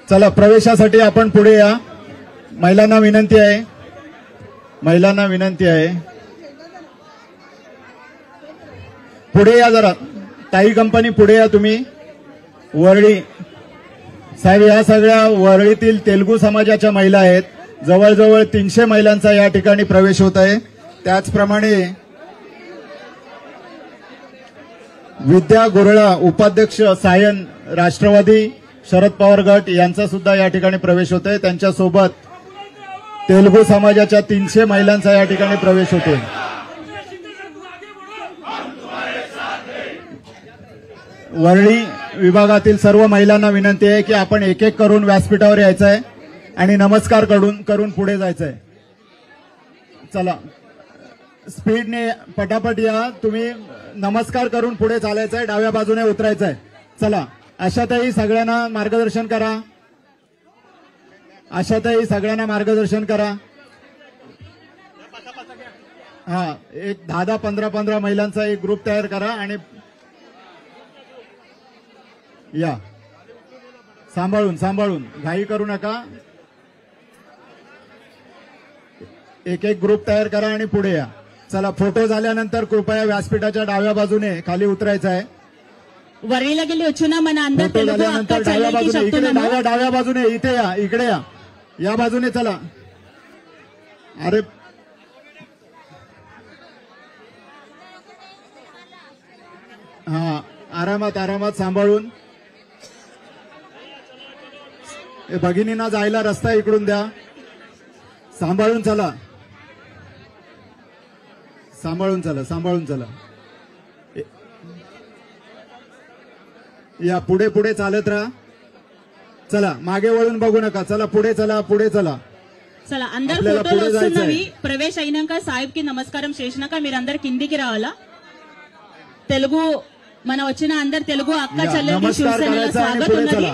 चला प्रवेशासाठी आपण पुढे या. महिलांना विनंती आहे, महिलांना विनंती आहे, पुढे या जरा. ताई कंपनी पुढे या तुम्ही. वरळी साहेब, या सगळ्या वरळीतील तेलुगू समाजाच्या महिला आहेत. जवळजवळ 300 महिलांचा या ठिकाणी प्रवेश होत आहे. त्याचप्रमाणे विद्या गोरळा उपाध्यक्ष सायन राष्ट्रवादी शरद पवार गट यांचा सुद्धा या ठिकाणी प्रवेश होत आहे. त्यांच्यासोबत तेलुगू समाजाच्या 300 महिलांचा या ठिकाणी प्रवेश होतोय. वरळी विभागातील सर्व महिलांना विनंती आहे की आपण एक एक करून व्यासपीठावर यायचं आहे आणि नमस्कार करून पुढे जायचं आहे. चला स्पीडने पटापट या. तुम्ही नमस्कार करून पुढे चालायचं आहे, डाव्या बाजूने उतरायचं आहे. चला आशाताई सगळ्यांना मार्गदर्शन करा. आशाताई सगळ्यांना मार्गदर्शन करा. हा, एक 10-10, 15-15 महिलांचा एक ग्रुप तयार करा आणि या. सांभाळून सांभाळून, घाई करू नका. एक एक ग्रुप तयार करा आणि पुढे या. चला फोटो झाल्यानंतर कृपया व्यासपीठाच्या डाव्या बाजूने खाली उतरायचं आहे. वरळीला गेली వచ్చునా మన అందరి తెలుగు అక్క చెల్లెలకి చెప్తున్నాను. डाव्या बाजूने इथे या, इकडे या, या बाजूने चला. अरे हा, आरामात आरामात सांभाळून. भगिनींना जायला रस्ता इकडून द्या. सांभाळून चला, सांभाळून चला, सांभाळून चला. या पुढे पुढे चालत राहा. चला मागे वळून बघू नका. चला पुढे चला, पुढे चला. చలా అందరు ఫోటోలు వస్తున్నవి. ప్రవేశ అయినాక సాహిబ్ కి నమస్కారం చేసినాక మీరందరూ కిందికి రావాలా. తెలుగు మన వచ్చిన అందరు తెలుగు అక్క చెల్లెలకి శివసేనలో స్వాగతం ఉన్నది.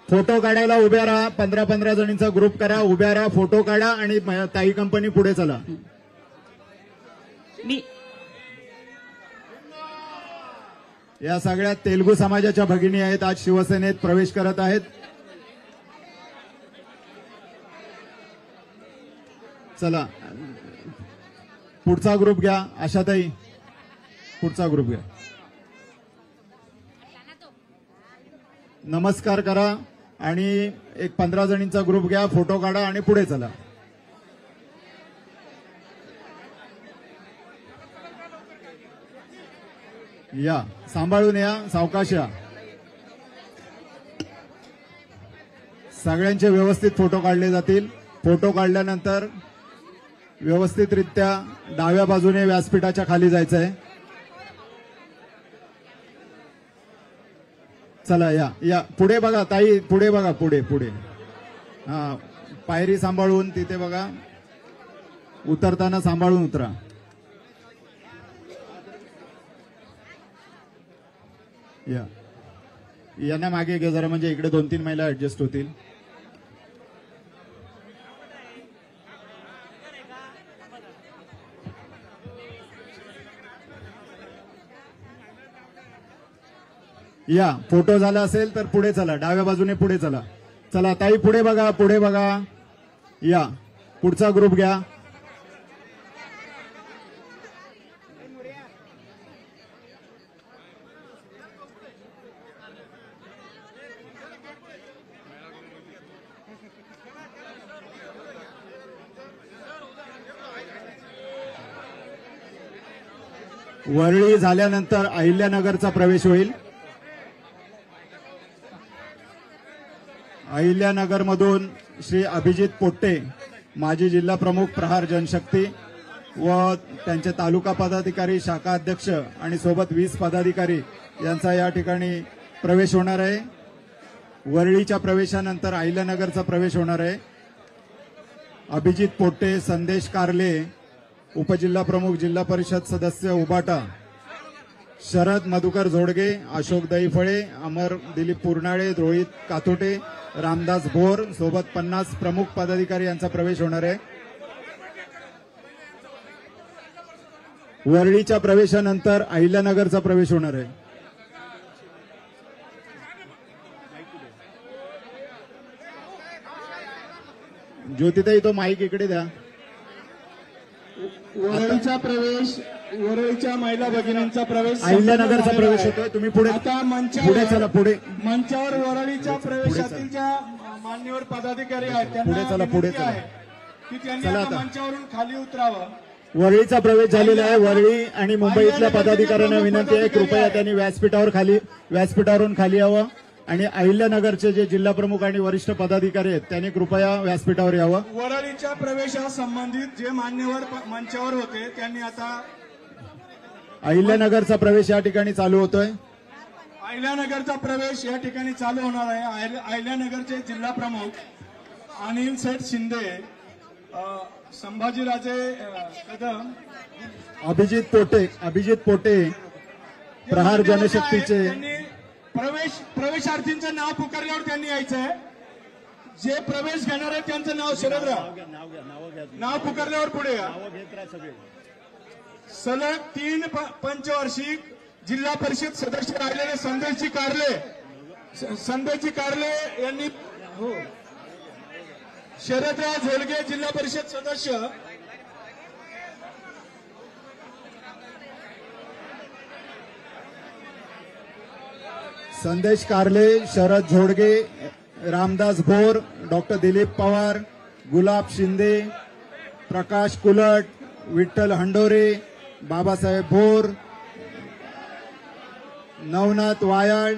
फोटो काढायला उभ्या राहा. 15-15 जणींचा ग्रुप करा, उभ्या राहा, फोटो काढा आणि ताई कंपनी पुढे चला. या सगळ्या तेलुगू समाजाच्या भगिनी आहेत, आज शिवसेनेत प्रवेश करत आहेत. चला पुढचा ग्रुप घ्या. आशाताई पुढचा ग्रुप घ्या. नमस्कार करा आणि एक 15 जणींचा ग्रुप घ्या, फोटो काढा आणि पुढे चला. या सांभाळून या, सावकाश या. सगळ्यांचे व्यवस्थित फोटो काढले जातील. फोटो काढल्यानंतर व्यवस्थितरित्या डाव्या बाजूने व्यासपीठाच्या खाली जायचं आहे. चला या या, पुढे बघा ताई, पुढे बघा, पुढे पुढे. हा, पायरी सांभाळून तिथे बघा, उतरताना सांभाळून उतरा. या यांना मागे घ्या जरा, म्हणजे इकडे 2-3 महिला ऍडजस्ट होतील. या फोटो झाला असेल तर पुढे चला, डाव्या बाजूने पुढे चला. चला ताई पुढे बघा, पुढे बघा. या पुढचा ग्रुप घ्या. वरळी झाल्यानंतर अहिल्यानगरचा प्रवेश होईल. अहिल्यानगरमधून श्री अभिजित पोट्टे, माजी जिल्हा प्रमुख प्रहार जनशक्ती व त्यांचे तालुका पदाधिकारी, शाखा अध्यक्ष आणि सोबत 20 पदाधिकारी यांचा या ठिकाणी प्रवेश होणार आहे. वरळीच्या प्रवेशानंतर अहिल्यानगरचा प्रवेश होणार आहे. अभिजित पोट्टे, संदेश कारले, उपजिल्हा प्रमुख, जिल्हा परिषद सदस्य उबाटा, शरद मधुकर झोडगे, अशोक दैफळे, अमर दिलीप पूर्णाळे, रोहित कातोटे, रामदास भोर सोबत 50 प्रमुख पदाधिकारी यांचा प्रवेश होणार आहे. वरळीच्या प्रवेशानंतर अहिल्यानगरचा प्रवेश होणार आहे. ज्योतिताई तो माईक इकडे द्या. वरळीचा प्रवेश, वरळीच्या महिला भगिनींचा प्रवेश अहिल्यानगरचा संपन्न प्रवेश झालेला होतोय. तुम्ही पुढे आहे. आता पुढे चला. पुढे मंचावर वरळीच्या प्रवेशातील ज्या मान्यवर पदाधिकारी आहेत त्यांना पुढे चला, पुढे विनंती चला. आहे की त्यांनी चला आता आता. मंचावरून खाली उतरावं. वरळीचा प्रवेश झालेला आहे. वरळी आणि मुंबईतल्या पदाधिकाऱ्यांना विनंती आहे कृपया त्यांनी व्यासपीठावरून खाली यावं आणि अहिल्यानगरचे जे जिल्हा प्रमुख आणि वरिष्ठ पदाधिकारी आहेत त्यांनी कृपया व्यासपीठावर यावं. वरळीच्या प्रवेशासंबंधित जे मान्यवर मंचावर होते त्यांनी आता अहिल्यानगरचा प्रवेश या ठिकाणी चालू होतोय. अहिल्यानगरचा प्रवेश या ठिकाणी चालू होणार आहे. अहिल्यानगरचे जिल्हा प्रमुख अनिल सेठ शिंदे, संभाजीराजे कदम, अभिजित पोटे प्रहार जनशक्तीचे त्यांनी प्रवेशार्थींचं नाव पुकारल्यावर त्यांनी यायचंय. जे प्रवेश घेणार आहे त्यांचं नाव शरदराव नाव पुकारल्यावर पुढे या. सलग 3 पंचवार्षिक जिल्हा परिषद सदस्य राहिलेले संदेशजी कारले यांनी शरदराव झोलगे जिल्हा परिषद सदस्य, संदेश कारले, शरद झोडगे, रामदास भोर, डॉक्टर दिलीप पवार, गुलाब शिंदे, प्रकाश कुलट, विठ्ठल हंडोरे, बाबासाहेब भोर, नवनाथ वायाळ,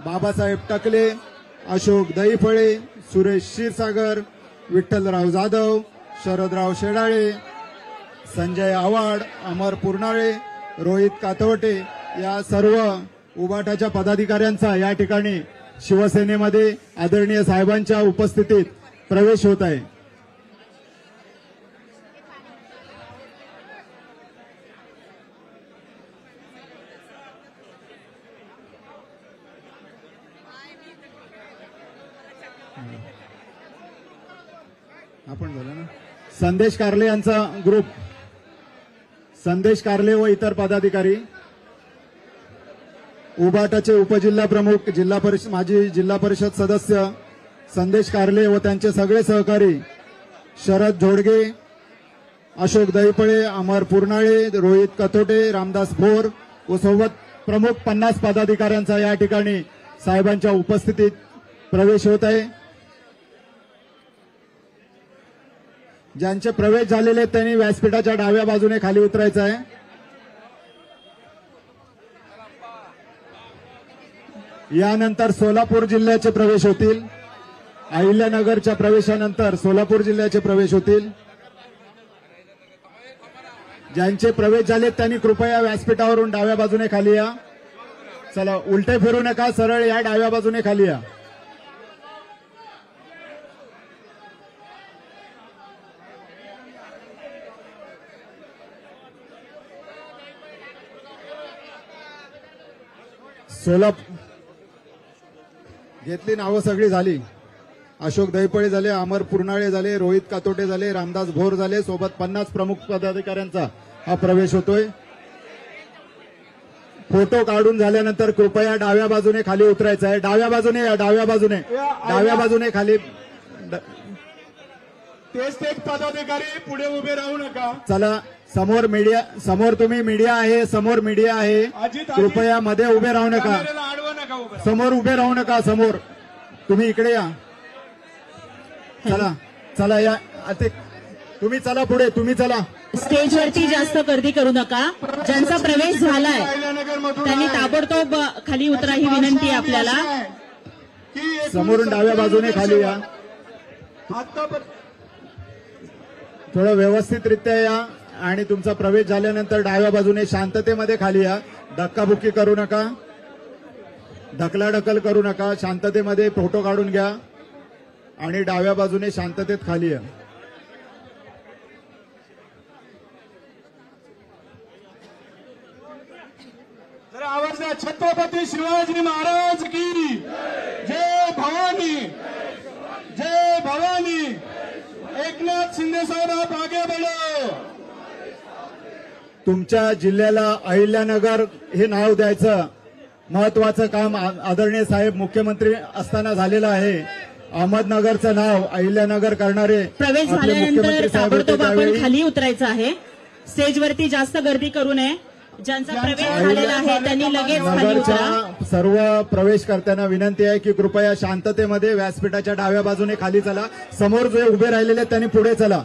बाबासाहेब टकले, अशोक दहीफळे, सुरेश क्षीरसागर, विठ्ठलराव जाधव, शरदराव शेडाळे, संजय आव्हाड, अमर पुरनाळे, रोहित कातवटे या सर्व उबाटाच्या पदाधिकाऱ्यांचा या ठिकाणी शिवसेनेमध्ये आदरणीय साहेबांच्या उपस्थितीत प्रवेश होत आहे. आपण झालं ना. संदेश कारले यांचा ग्रुप, संदेश कारले व इतर पदाधिकारी, उबाटाचे उपजिल्हा प्रमुख, माजी जिल्हा परिषद सदस्य संदेश कारले व त्यांचे सगळे सहकारी शरद झोडगे, अशोक दहीफळे, अमर पुरनाळे, रोहित कथोटे, रामदास भोर व सोबत प्रमुख 50 पदाधिकाऱ्यांचा या ठिकाणी साहेबांच्या उपस्थितीत प्रवेश होत आहे. ज्यांचे प्रवेश झालेले त्यांनी व्यासपीठाच्या डाव्या बाजूने खाली उतरायचं आहे. यानंतर सोलापूर जिल्ह्याचे प्रवेश होतील. अहिल्यानगरच्या प्रवेशानंतर सोलापूर जिल्ह्याचे प्रवेश होतील. ज्यांचे प्रवेश झाले त्यांनी कृपया व्यासपीठावरून डाव्या बाजूने खाली या. चला, उलटे फिरू नका, सरळ या डाव्या बाजूने खाली या. घेतली नावं सगळी झाली. अशोक दहीफळे झाले, अमर पुरनाळे झाले, रोहित कातोटे झाले, रामदास भोर झाले, सोबत 50 प्रमुख पदाधिकाऱ्यांचा हा प्रवेश होतोय. फोटो काढून झाल्यानंतर कृपया डाव्या बाजूने खाली उतरायचं आहे. डाव्या बाजूने या, डाव्या बाजूने खाली. तेच पदाधिकारी पुढे उभे राहू नका. चला, समोर तुम्ही मीडिया आहे, समोर मीडिया आहे, कृपया मध्ये उभे राहू नका, समोर उभे राहू नका. समोर तुम्ही इकडे या. चला या, तुम्ही चला पुढे, तुम्ही चला. स्टेजवरती जास्त गर्दी करू नका. ज्यांचा प्रवेश झालाय त्यांनी ताबडतोब खाली उतरा ही विनंती आहे आपल्याला. समोरून डाव्या बाजूने खाली या. थोडं व्यवस्थितरित्या या आणि तुमचा प्रवेश झाल्यानंतर डाव्या बाजूने शांततेमध्ये खाली या. धक्काबुक्की करू नका, ढकलाढकल करू नका. शांततेमध्ये फोटो काढून घ्या आणि डाव्या बाजूने शांततेत खाली या. जरा आवाज द्या. छत्रपती शिवाजी महाराज की जय. भवानी, जय भवानी. एकनाथ शिंदे साहेब आप आगे बढ़ो. तुमच्या जिल्ह्याला अहिल्यानगर हे नाव द्यायचं महत्वाचं काम आदरणीय साहेब मुख्यमंत्री असताना झालेलं आहे. अहमदनगरचं नाव अहिल्यानगर करणारे प्रवेश आपले झाल्यानंतर मुख्यमंत्री साहेब होते ताबडतोब आपण त्यावेळी खाली उतरायचं आहे. स्टेजवरती जास्त गर्दी करू नये. ज्यांचा प्रवेश झालेला आहे त्यांनी लगेच खाली उतरा. नगरच्या सर्व प्रवेशकर्त्यांना विनंती आहे की कृपया शांततेमध्ये व्यासपीठाच्या डाव्या बाजूने खाली चला. समोर जे उभे राहिलेले आहेत त्यांनी पुढे चला.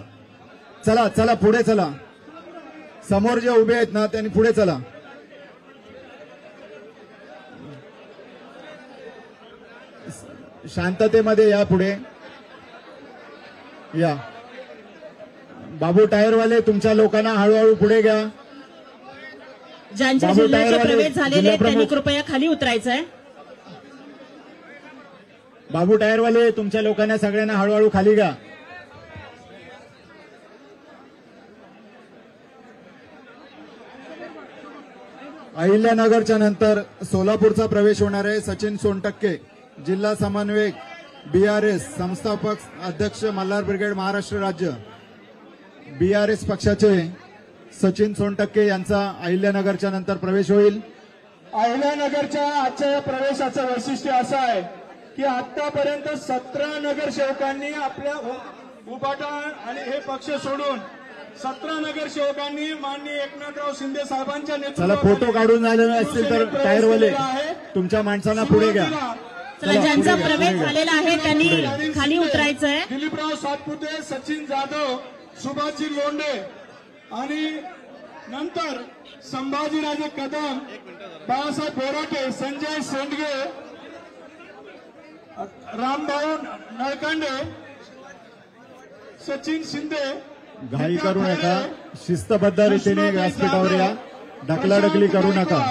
चला चला पुढे चला. समोर जे उभे आहेत ना त्यांनी पुढे चला. शांततेमध्ये या पुढे या. बाबू टायरवाले तुमच्या लोकांना हळूहळू पुढे घ्या. ज्यांच्या बाबू जिल्ह्याचे टायरवाले, प्रवेश झालेले आहेत जिल्हा त्यांनी प्रमुख. कृपया खाली उतरायचं आहे. बाबू टायरवाले तुमच्या लोकांना सगळ्यांना हळूहळू खाली घ्या. अहिल्यानगरच्या नंतर सोलापूरचा प्रवेश होणार आहे. सचिन सोनटक्के जिल्हा समन्वयक BRS संस्थापक अध्यक्ष मल्हार ब्रिगेड महाराष्ट्र राज्य BRS पक्षाचे सचिन सोनटक्के यांचा अहिल्यानगरच्या नंतर प्रवेश होईल. अहिल्यानगरच्या आजच्या या प्रवेशाचं वैशिष्ट्य असं आहे की आतापर्यंत 17 नगरसेवकांनी आपल्या उभाटा आणि हे पक्ष सोडून 17 नगरसेवकांनी माननीय एकनाथराव शिंदे साहेबांच्या चला नेतृत्वाखाली फोटो काढून झाले असतील तर टायरवाले तुमच्या माणसांना पुढे घ्या. चला ज्यांचा प्रवेश झालेला आहे त्यांनी खाली उतरायचं आहे. दिलीपराव सातपुते, सचिन जाधव, सुभाषजी लोंढे आणि नंतर संभाजीराजे कदम, बाळासाहेब बोराटे, संजय शेंडगे, रामभाऊ नळकांडे, सचिन शिंदे. घाई करू नका. शिस्तबद्ध रीतीने व्यासपीठावर या. ढकलाढकली करू नका.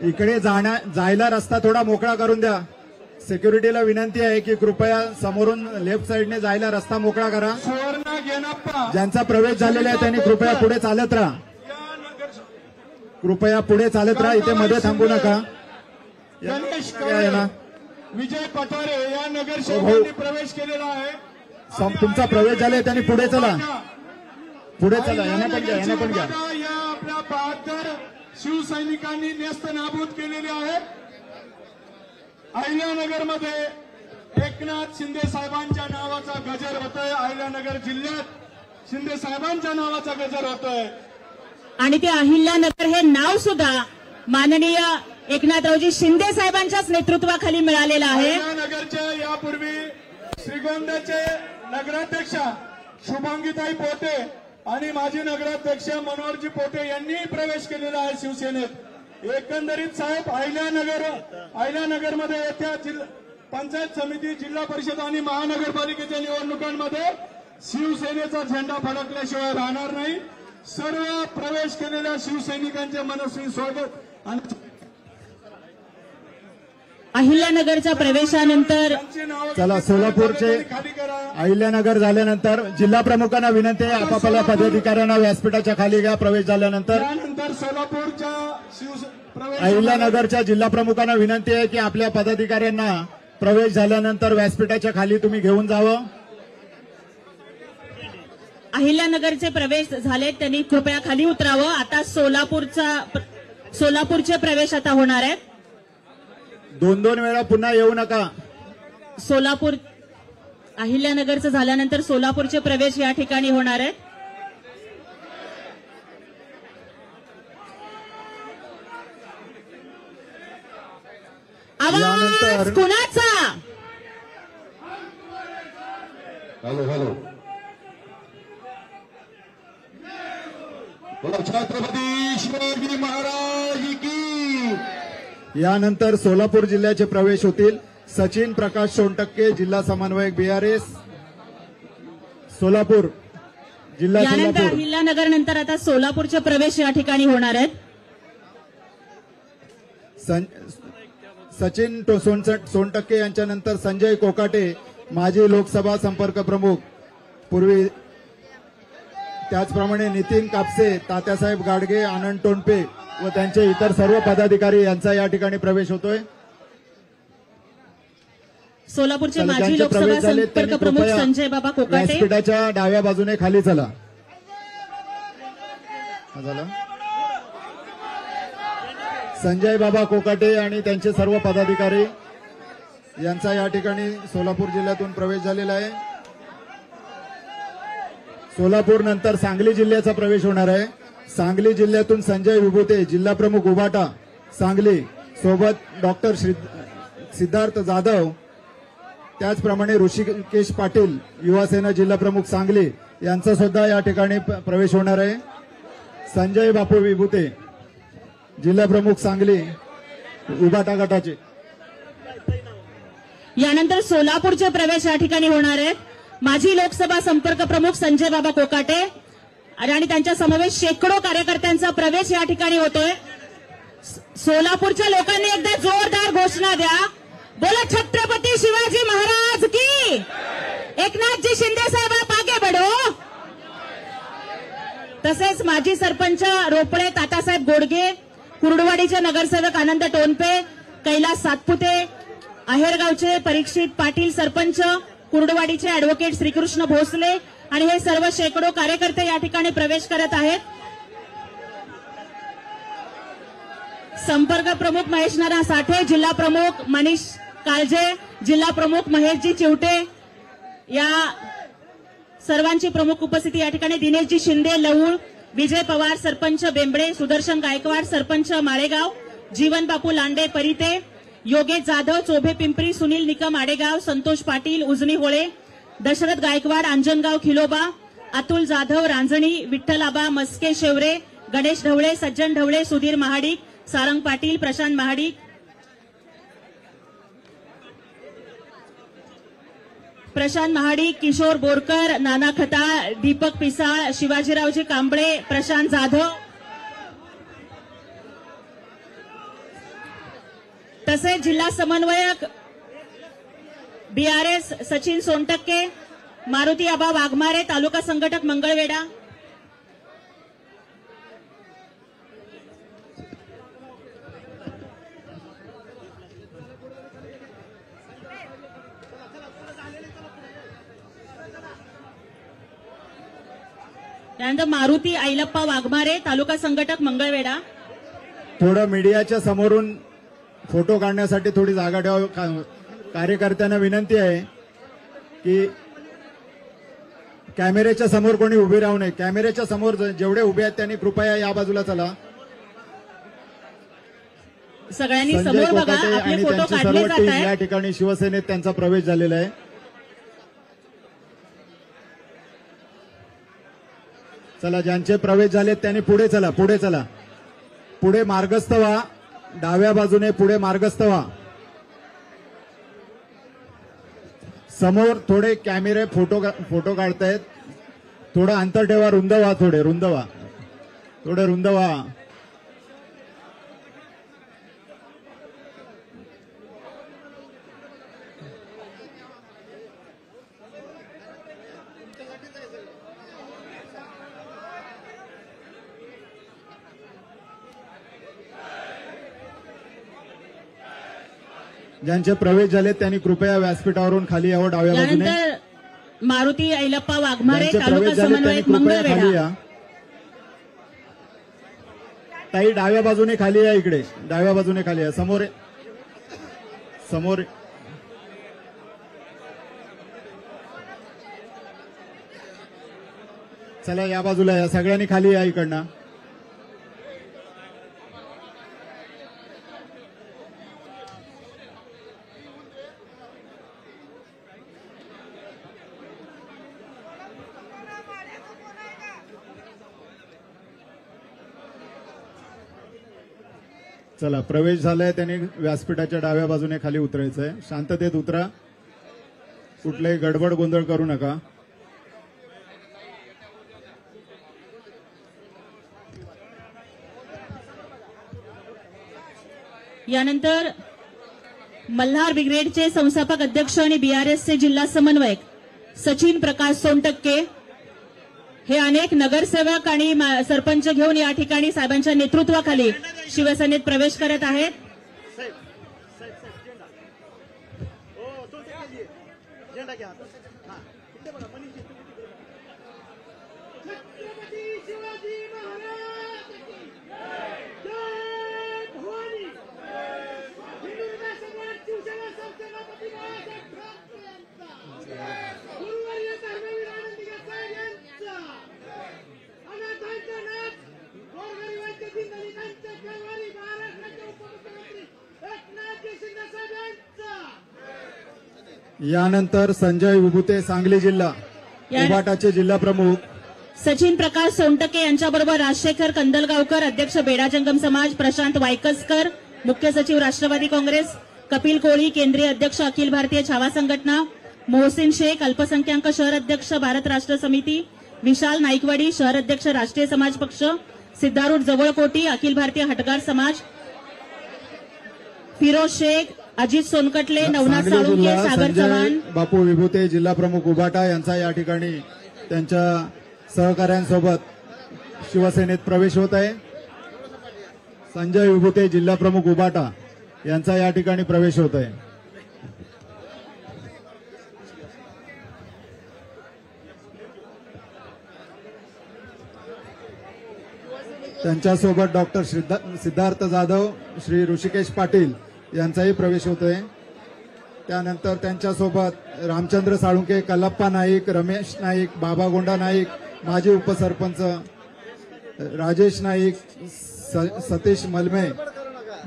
इकडे जायला रस्ता थोडा मोकळा करून द्या. सिक्युरिटीला विनंती आहे की कृपया समोरून लेफ्ट साइडने जायला रस्ता मोकळा करा. सुवर्ण गेनप्पा ज्यांचा प्रवेश झालेला आहे त्यांनी कृपया पुढे चालत राहा. कृपया पुढे चालत राहा. इथे मध्ये थांबू नका. गणेश काय आहे ना विजय पठारे या नगरसेवकांनी प्रवेश केलेला आहे. तुमचा प्रवेश झालाय त्यांनी पुढे चला. पुढे चला. यांना पण घ्या. यांना पण घ्या. या आपल्या 72 शिवसैनिकांनी नेस्त नाबूद केलेले आहे. अहिल्यानगरमध्ये एकनाथ शिंदे साहेबांच्या नावाचा गजर होतोय. अहिल्यानगर जिल्ह्यात शिंदे साहेबांच्या नावाचा गजर होतोय. आणि ते अहिल्यानगर हे नाव सुद्धा माननीय एकनाथरावजी शिंदे साहेबांच्याच नेतृत्वाखाली मिळालेलं आहे. अहिल्यानगरच्या यापूर्वी श्रीगोंद्याचे नगराध्यक्षा शुभांगीताई पोटे आणि माजी नगराध्यक्ष मनोहरजी पोटे यांनी प्रवेश केलेला आहे शिवसेनेत. एकंदरीत साहेब अहिल्यानगरमध्ये येत्या पंचायत समिती, जिल्हा परिषद आणि महानगरपालिकेच्या निवडणुकांमध्ये शिवसेनेचा झेंडा फडकल्याशिवाय राहणार नाही. सर्व प्रवेश केलेल्या शिवसैनिकांचे मनस्वी स्वागत. आणि अहिल्यानगरच्या प्रवेशानंतर त्यांची नावं चला सोलापूरचे खाली करा. अहिल्यानगर झाल्यानंतर जिल्हा प्रमुखांना विनंती आहे आपापल्या पदाधिकाऱ्यांना व्यासपीठाच्या खाली घ्या. प्रवेश झाल्यानंतर त्यानंतर सोलापूरच्या प्रवेश अहिल्यानगरच्या जिल्हा प्रमुखांना विनंती आहे की आपल्या पदाधिकाऱ्यांना प्रवेश झाल्यानंतर व्यासपीठाच्या खाली तुम्ही घेऊन जावं. अहिल्यानगरचे प्रवेश झालेत त्यांनी कृपया खाली उतरावं. आता सोलापूरचे प्रवेश आता होणार आहेत. 2-2 वेळा पुन्हा येऊ नका. सोलापूर अहिल्यानगरचं झाल्यानंतर सोलापूरचे प्रवेश या ठिकाणी होणार आहेत. आवाज यानंतर कुणाचा? Hello hello. बोला छत्रपती शिवाजी महाराज की. यानंतर सोलापूर जिल्ह्याचे प्रवेश होतील. सचिन प्रकाश सोनटक्के जिल्हा समन्वयक BRS सोलापूर जिल्हा यानंतर सोलापूर. अहिल्यानगर नंतर आता सोलापूरचे प्रवेश या ठिकाणी होणार आहेत. सचिन सोनटक्के यांच्यानंतर संजय कोकाटे माजी लोकसभा संपर्क प्रमुख पूर्वी, त्याचप्रमाणे नितीन कापसे, तात्यासाहेब गाडगे, आनंद टोणपे व त्यांचे इतर सर्व पदाधिकारी यांचा या ठिकाणी प्रवेश होतोय. सोलापूरचे चला, माजी ज्यांचे लोकसभा प्रवेश झाले संपर्क त्यांनी प्रमुख कृपया संजय बाबा कोकाटे. व्यासपीठाच्या डाव्या बाजूने खाली चला. झालं. संजय बाबा कोकाटे आणि त्यांचे सर्व पदाधिकारी यांचा या ठिकाणी सोलापूर जिल्ह्यातून प्रवेश झालेला आहे. सोलापूर नंतर सांगली जिल्ह्याचा प्रवेश होणार आहे. सांगली जिल्ह्यातून संजय विभूते जिल्हा प्रमुख उभाटा सांगली सोबत डॉक्टर सिद्धार्थ जाधव, त्याचप्रमाणे ऋषिकेश पाटील युवासेना जिल्हा प्रमुख सांगली यांचा सुद्धा या ठिकाणी प्रवेश होणार आहे. संजय बापू विभूते जिल्हा प्रमुख सांगली उभाटा गटाचे. यानंतर सोलापूरचे प्रवेश या ठिकाणी होणार आहेत. माजी लोकसभा संपर्क प्रमुख संजय बाबा कोकाटे आणि त्यांच्या समवेत शेकडो कार्यकर्त्यांचा प्रवेश या ठिकाणी होतोय. सोलापूरच्या लोकांनी एकदा जोरदार घोषणा द्या, बोला छत्रपती शिवाजी महाराज की. एकनाथजी शिंदे साहेब आप आगे बढ़ो. तसेच माजी सरपंच रोपडे तातासाहेब गोडगे, कुर्डवाडीचे नगरसेवक आनंद टोनपे, कैलास सातपुते, आहेरगावचे परीक्षित पाटील सरपंच, कुर्डवाडीचे अॅडव्होकेट श्रीकृष्ण भोसले आणि हे सर्व शेकडो कार्यकर्ते या ठिकाणी प्रवेश करत आहेत. संपर्क प्रमुख महेश नाना साठे, जिल्हा प्रमुख मनीष काळजे, जिल्हा प्रमुख महेशजी चिवटे या सर्वांची प्रमुख उपस्थिती या ठिकाणी. दिनेशजी शिंदे लवूळ, विजय पवार सरपंच बेंबडे, सुदर्शन गायकवाड सरपंच माळेगाव, जीवन बापू लांडे परिते, योगेश जाधव चोभे पिंपरी, सुनील निकम आडेगाव, संतोष पाटील उजनी होळे, दशरथ गायकवाड अंजनगाव खिलोबा, अतुल जाधव रांजणी, विठ्ठल आबा मस्के शेवरे, गणेश ढवळे, सज्जन ढवळे, सुधीर महाडिक, सारंग पाटील, प्रशांत महाडिक, किशोर बोरकर, नाना खताळ, दीपक पिसाळ, शिवाजीरावजी कांबळे, प्रशांत जाधव, तसेच जिल्हा समन्वयक बीआरएस सचिन सोनटक्के, मारुती आबा वाघमारे, तालुका संघटक मंगळवेढा. त्यानंतर मारुती ऐलप्पा वाघमारे, तालुका संघटक मंगळवेढा. थोडं मीडियाच्या समोरून फोटो काढण्यासाठी थोडी जागा ठेवा. कार्यकर्त्यांना विनंती आहे की कॅमेऱ्याच्या समोर कोणी उभे राहू नये. कॅमेऱ्याच्या समोर जेवढे उभे आहेत त्यांनी कृपया या बाजूला चला. सगळ्यांनी संजय समोर बघा, कोकाटे आपले आणि फोटो त्यांची काढले सर्व जात टीम आहेत. या ठिकाणी शिवसेनेत त्यांचा प्रवेश झालेला आहे. चला, ज्यांचे प्रवेश झालेत त्यांनी पुढे चला, पुढे चला, पुढे मार्गस्थ व्हा. डाव्या बाजूने पुढे मार्गस्थ व्हा. समोर थोडे कॅमेरे फोटो काढतायत. थोडं अंतर ठेवा, रुंद व्हा, थोडे रुंद व्हा, थोडे रुंद व्हा. ज्यांचे प्रवेश झाले त्यांनी कृपया व्यासपीठावरून खाली यावं. डाव्या बाजूने यानंतर मारुती ऐलप्पा वाघमारे, ज्यांचे तालुका प्रवेश झाले त्यांनी समन्वयक कृपया खाली मंगळवेढा. या. ताई डाव्या बाजूने खाली या, इकडे डाव्या बाजूने खाली या. समोर समोर चला, या बाजूला या. सगळ्यांनी खाली या इकडनं. चला, प्रवेश झालाय. त्यांनी व्यासपीठाच्या डाव्या बाजूने खाली उतरायचंय. शांततेत उतरा, कुठलाही गडबड गोंधळ करू नका. यानंतर मल्हार ब्रिगेडचे संस्थापक अध्यक्ष आणि बीआरएसचे जिल्हा समन्वयक सचिन प्रकाश सोनटक्के हे अनेक नगरसेवक आणि सरपंच घेऊन या ठिकाणी साहेबांच्या नेतृत्वाखाली शिवसेनेत प्रवेश करत आहेत. यानंतर संजय विभूते सांगली जिल्हा या- उबाटाचे जिल्हा प्रमुख, सचिन प्रकाश सोनटके यांच्याबरोबर राजशेखर कंदलगावकर अध्यक्ष बेडा जंगम समाज, प्रशांत वायकसकर मुख्य सचिव राष्ट्रवादी काँग्रेस, कपिल कोळी केंद्रीय अध्यक्ष अखिल भारतीय छावा संघटना, मोहसिन शेख अल्पसंख्याक शहर अध्यक्ष भारत राष्ट्र समिती, विशाल नाईकवाडी शहर अध्यक्ष राष्ट्रीय समाज पक्ष, सिद्धारूढ जवळकोटी अखिल भारतीय हटगार समाज, फिरोज शेख, अजित सोनकटले, नवनाथ सांगली साळुंके, जिल्हा सागर संजय चव्हाण. बापू विभूते जिल्हा प्रमुख उबाटा यांचा या ठिकाणी त्यांच्या सहकाऱ्यांसोबत शिवसेनेत प्रवेश होत आहे. संजय विभूते जिल्हा प्रमुख उबाटा यांचा या ठिकाणी प्रवेश होत आहे. त्यांच्यासोबत डॉक्टर सिद्धार्थ जाधव, श्री ऋषिकेश पाटील यांचाही प्रवेश होतोय. त्यानंतर त्यांच्यासोबत रामचंद्र साळुंके, कल्लप्पा नाईक, रमेश नाईक, बाबा गोंडा नाईक, माजी उपसरपंच राजेश नाईक, सतीश मलमे,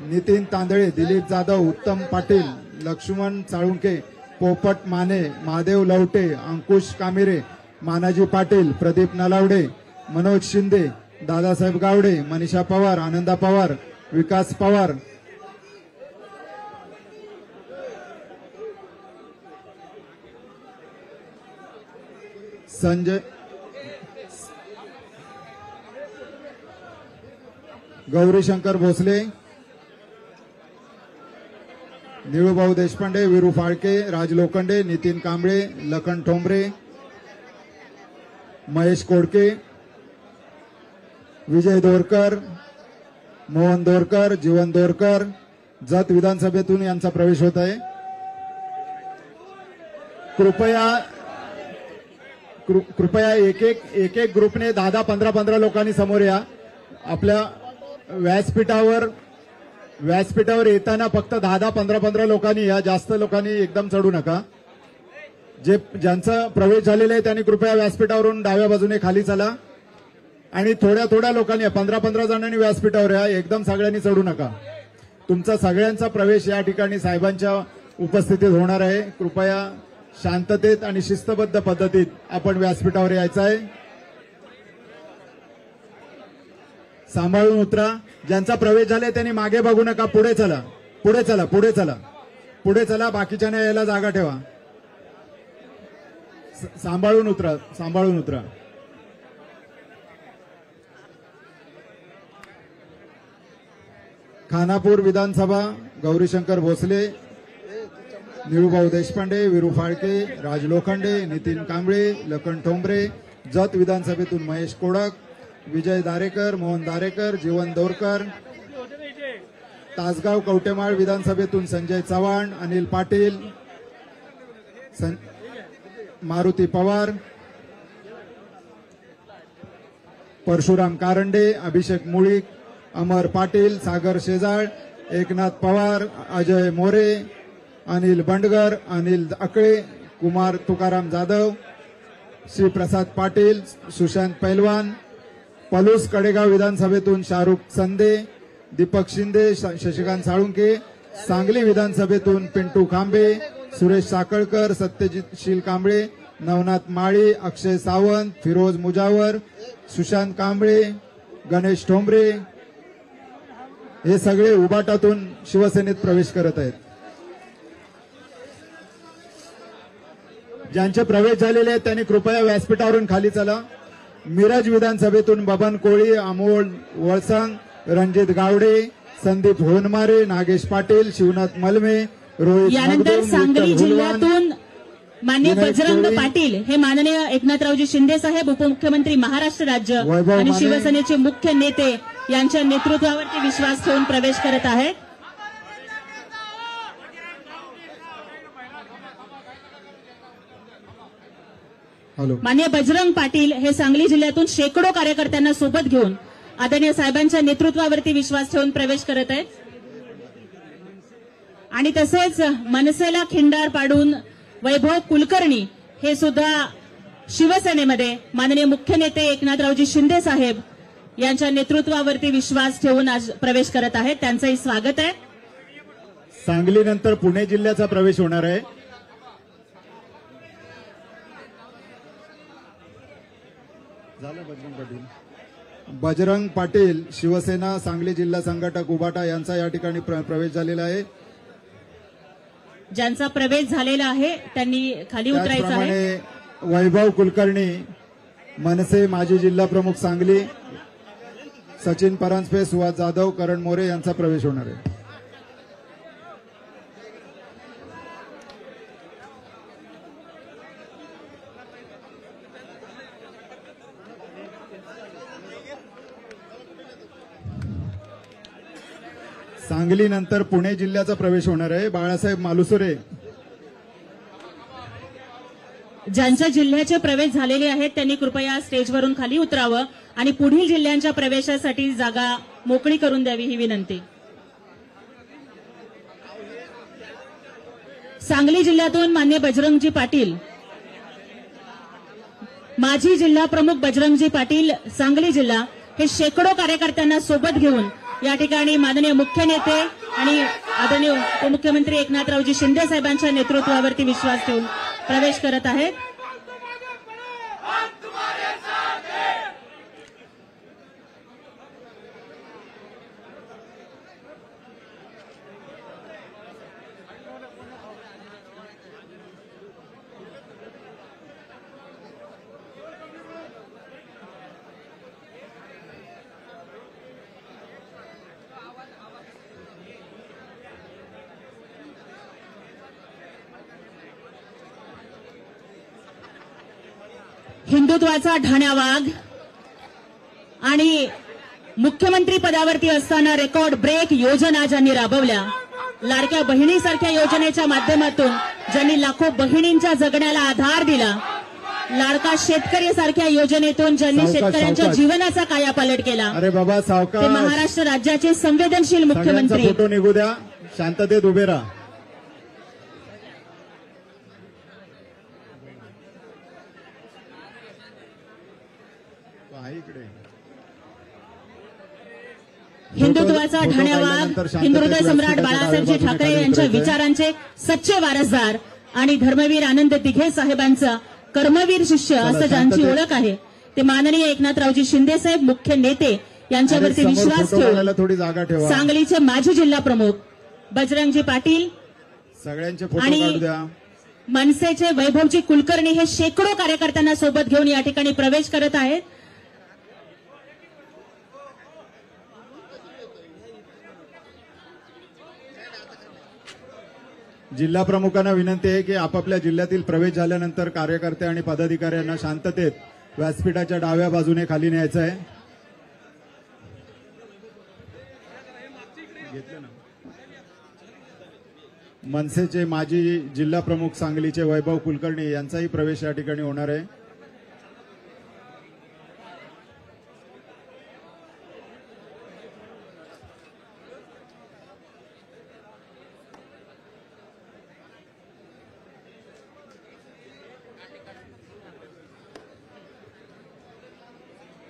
नितीन तांदळे, दिलीप जाधव, उत्तम पाटील, लक्ष्मण साळुंके, पोपट माने, महादेव लवटे, अंकुश कामिरे, मानाजी पाटील, प्रदीप नलावडे, मनोज शिंदे, दादासाहेब गावडे, मनीषा पवार, आनंदा पवार, विकास पवार, संजय गौरीशंकर भोसले, निळूभाऊ देशपांडे, वीरू फाळके, राज लोखंडे, नितीन कांबळे, लखन ठोंबरे, महेश कोडके, विजय दोरकर, मोहन दोरकर, जीवन दोरकर, जत विधानसभेतून यांचा प्रवेश होत आहे. कृपया एक एक ग्रुपने 10-15 लोकांनी समोर या. आपल्या व्यासपीठावर येताना फक्त 10-15 लोकांनी या, जास्त लोकांनी एकदम चढू नका. ज्यांचा प्रवेश झालेला आहे त्यांनी कृपया व्यासपीठावरून डाव्या बाजूने खाली चला आणि थोड्या लोकांनी 15 जणांनी व्यासपीठावर या, एकदम सगळ्यांनी चढू नका. तुमचा सगळ्यांचा प्रवेश या ठिकाणी साहेबांच्या उपस्थितीत होणार आहे. कृपया शांततेत आणि शिस्तबद्ध पद्धतीत आपण व्यासपीठावर यायचं आहे. सांभाळून उतरा. ज्यांचा प्रवेश झालाय त्यांनी मागे बघू नका, पुढे चला. बाकीच्यांना यायला जागा ठेवा. सांभाळून उतरा. खानापूर विधानसभा गौरीशंकर भोसले, निळूभाऊ देशपांडे, वीरू फाळके, राज लोखंडे, नितीन कांबळे, लखन ठोंबरे, जत विधानसभेतून महेश कोडक, विजय दारेकर, मोहन दारेकर, जीवन दोरकर, तासगाव कवटेमाळ विधानसभेतून संजय चव्हाण, अनिल पाटील, मारुती पवार, परशुराम कारंडे, अभिषेक मुळीक, अमर पाटील, सागर शेजाळ, एकनाथ पवार, अजय मोरे, अनिल बंडगर, अनिल अकळे, कुमार तुकाराम जाधव, श्री प्रसाद पाटील, सुशांत पैलवान, पलूस कडेगाव विधानसभेतून शाहरुख संदे, दीपक शिंदे, शशिकांत साळुंके, सांगली विधानसभेतून पिंटू खांबे, सुरेश साखळकर, सत्यजित शील कांबळे, नवनाथ माळी, अक्षय सावंत, फिरोज मुजावर, सुशांत कांबळे, गणेश ठोंबरे, हे सगळे उबाटातून शिवसेनेत प्रवेश करत आहेत. ज्यांचे प्रवेश झालेले आहेत त्यांनी कृपया व्यासपीठावरून खाली चला. मिरज विधानसभेतून बबन कोळी, अमोल वळसंग, रणजित गावडे, संदीप होनमारे, नागेश पाटील, शिवनाथ मलमे, रोहित यानंतर मगदूम, सांगली विठ्ठल हुलवान, जिल्ह्यातून माननीय विनायक बजरंग कोळी, पाटील हे माननीय एकनाथरावजी शिंदे साहेब उपमुख्यमंत्री महाराष्ट्र राज्य वैभव आणि माने, शिवसेनेचे मुख्य नेते यांच्या नेतृत्वावरती विश्वास ठेवून प्रवेश करत आहेत. हॅलो. माननीय बजरंग पाटील हे सांगली जिल्ह्यातून शेकडो कार्यकर्त्यांना सोबत घेऊन आदरणीय साहेबांच्या नेतृत्वावरती विश्वास ठेवून प्रवेश करत आहेत. आणि तसेच मनसेला खिंडार पाडून वैभव कुलकर्णी हे सुद्धा शिवसेनेमध्ये माननीय मुख्य नेते एकनाथरावजी शिंदे साहेब यांच्या नेतृत्वावरती विश्वास ठेवून आज प्रवेश करत आहेत. त्यांचंही स्वागत आहे. सांगलीनंतर पुणे जिल्ह्याचा प्रवेश होणार आहे. बजरंग पाटील शिवसेना सांगली जिल्हा संघटक उबाटा यांचा या ठिकाणी प्रवेश झालेला आहे. ज्यांचा प्रवेश झालेला आहे त्यांनी खाली उतरायचं आहे. त्याचप्रमाणे वैभव कुलकर्णी मनसे माजी जिल्हा प्रमुख सांगली, सचिन परांजपे, सुहास जाधव, करण मोरे यांचा प्रवेश होणार आहे. सांगलीनंतर पुणे जिल्ह्याचा प्रवेश होणार आहे. बाळासाहेब मालुसरे ज्यांच्या जिल्ह्याचे प्रवेश झालेले आहेत त्यांनी कृपया स्टेजवरून खाली उतरावं आणि पुढील जिल्ह्यांच्या प्रवेशासाठी जागा मोकळी करून द्यावी ही विनंती. सांगली जिल्ह्यातून मान्य बजरंगजी पाटील, माजी जिल्हा प्रमुख बजरंगजी पाटील सांगली जिल्हा हे शेकडो कार्यकर्त्यांना सोबत घेऊन या ठिकाणी माननीय मुख्य नेते आणि आदरणीय उपमुख्यमंत्री एकनाथरावजी शिंदे साहेबांच्या नेतृत्वावरती विश्वास ठेवून प्रवेश करत आहेत. हिंदुत्वाचा ढाण्या वाघ आणि मुख्यमंत्री पदावरती असताना रेकॉर्ड ब्रेक योजना ज्यांनी राबवल्या, लाडक्या बहिणीसारख्या योजनेच्या माध्यमातून ज्यांनी लाखो बहिणींच्या जगण्याला आधार दिला, लाडका शेतकरी सारख्या योजनेतून ज्यांनी शेतकऱ्यांच्या जीवनाचा कायापालट केला, अरे बाबा ते सावकाश, महाराष्ट्र राज्याचे संवेदनशील मुख्यमंत्री. फोटो निघू द्या, शांततेत उभे राहा. हिंदुत्वाचा ढाण्या वाघ, हिंदुहृदय सम्राट बाळासाहेबजी ठाकरे यांच्या विचारांचे सच्चे वारसदार आणि धर्मवीर आनंद दिघे साहेबांचा कर्मवीर शिष्य असं ज्यांची ओळख आहे ते माननीय एकनाथरावजी शिंदे साहेब मुख्य नेते यांच्यावरती विश्वास ठेवून थोडी जागा ठेवा. सांगलीचे माजी जिल्हा प्रमुख बजरंगजी पाटील सगळ्यांचे फोटो आणि काढू द्या. मनसेचे वैभवजी कुलकर्णी हे शेकडो कार्यकर्त्यांना सोबत घेऊन या ठिकाणी प्रवेश करत आहेत. जिल्हा प्रमुखांना विनंती आहे की आपापल्या जिल्ह्यातील प्रवेश झाल्यानंतर कार्यकर्ते आणि पदाधिकाऱ्यांना शांततेत व्यासपीठाच्या डाव्या बाजूने खाली न्यायचं आहे. मनसेचे माजी जिल्हा प्रमुख सांगलीचे वैभव कुलकर्णी यांचाही प्रवेश या ठिकाणी होणार आहे.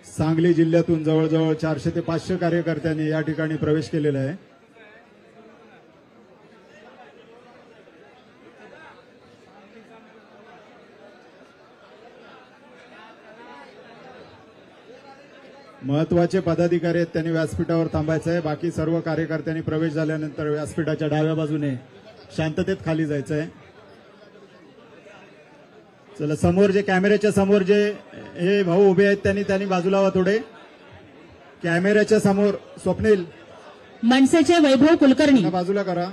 सांगली जिल्ह्यातून जवळजवळ 400 ते 500 कार्यकर्त्यांनी या ठिकाणी प्रवेश केलेला आहे. महत्वाचे पदाधिकारी आहेत त्यांनी व्यासपीठावर थांबायचं आहे. बाकी सर्व कार्यकर्त्यांनी प्रवेश झाल्यानंतर व्यासपीठाच्या डाव्या बाजूने शांततेत खाली जायचं आहे. चला, समोर जे कॅमेऱ्याच्या समोर जे हे भाऊ उभे आहेत त्यांनी बाजूला व्हा थोडे. कॅमेऱ्याच्या समोर स्वप्नील मनसेचे वैभव कुलकर्णी बाजूला करा.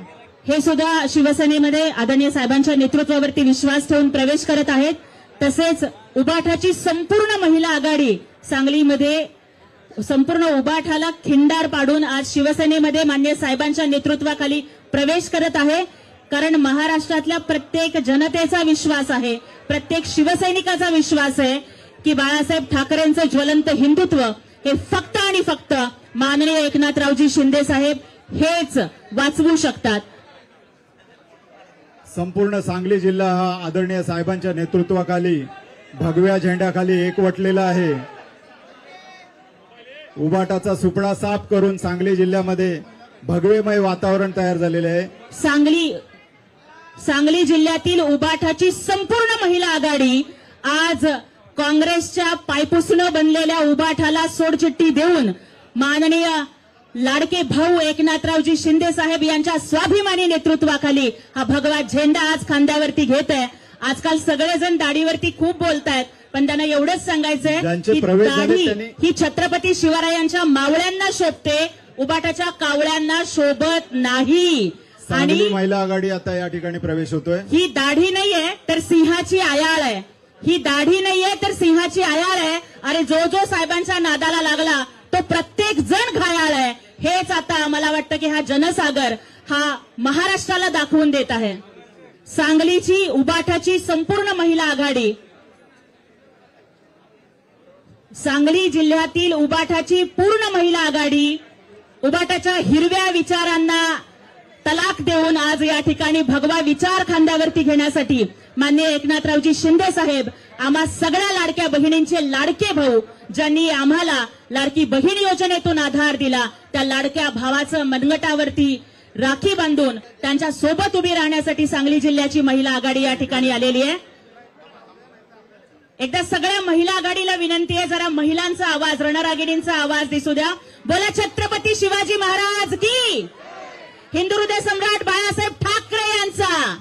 हे सुद्धा शिवसेनेमध्ये आदरणीय साहेबांच्या नेतृत्वावरती विश्वास ठेवून प्रवेश करत आहेत. तसेच उबाठाची संपूर्ण महिला आघाडी सांगलीमध्ये संपूर्ण उबाठाला खिंडार पाडून आज शिवसेनेमध्ये मान्य साहेबांच्या नेतृत्वाखाली प्रवेश करत आहे. कारण महाराष्ट्रातल्या प्रत्येक जनतेचा विश्वास आहे, प्रत्येक शिवसैनिकाचा विश्वास आहे की बाळासाहेब ठाकरेंचं ज्वलंत हिंदुत्व हे फक्त आणि फक्त माननीय एकनाथरावजी शिंदे साहेब हेच वाचवू शकतात. संपूर्ण सांगली जिल्हा हा आदरणीय साहेबांच्या नेतृत्वाखाली भगव्या झेंड्याखाली एकवटलेला आहे. उबाटाचा सुपडा साफ करून सांगली जिल्ह्यामध्ये भगवेमय वातावरण तयार झालेले आहे. सांगली जिल्ह्यातील उबाठाची संपूर्ण महिला आघाडी आज काँग्रेसच्या पायपुसणं बनलेल्या उबाठाला सोडचिठ्ठी देऊन माननीय लाडके भाऊ एकनाथरावजी शिंदे साहेब यांच्या स्वाभिमानी नेतृत्वाखाली हा भगवा झेंडा आज खांद्यावरती घेत आहे. आजकाल सगळेजण दाढीवरती खूप बोलतायत, पण त्यांना एवढंच सांगायचंय ज्यांचे की प्रवेश झाले दाढी त्यांनी- ही छत्रपती शिवरायांच्या मावळ्यांना शोभते, उबाटाच्या कावळ्यांना शोभत नाही. सांगली आणि महिला आघाडी आता या ठिकाणी प्रवेश होतोय. ही दाढी नाहीये तर सिंहाची आयाळ आहे. ही दाढी नाहीये तर सिंहाची आयाळ आहे. अरे जो जो साहेबांच्या नादाला लागला तो प्रत्येक जण घायाळ आहे. हेच आता मला वाटतं की हा जनसागर हा महाराष्ट्राला दाखवून देत आहे. सांगलीची उबाठाची संपूर्ण महिला आघाडी, सांगली जिल्ह्यातील उबाठाची पूर्ण महिला आघाडी उबाटाच्या हिरव्या विचारांना तलाक देऊन आज या ठिकाणी भगवा विचार खांद्यावरती घेण्यासाठी माननीय एकनाथरावजी शिंदे साहेब, आम्हा सगळ्या लाडक्या बहिणींचे लाडके भाऊ, ज्यांनी आम्हाला लाडकी बहीण योजनेतून आधार दिला, त्या लाडक्या भावाचं मनगटावरती राखी बांधून त्यांच्या सोबत उभी राहण्यासाठी सांगली जिल्ह्याची महिला आघाडी या ठिकाणी आलेली आहे. एकदा सगळ्या महिला आघाडीला विनंती आहे, जरा महिलांचा आवाज, रणरागिणींचा आवाज दिसू द्या. बोला छत्रपती शिवाजी महाराज की, हिंदू हृदय सम्राट बाळासाहेब ठाकरे यांचा,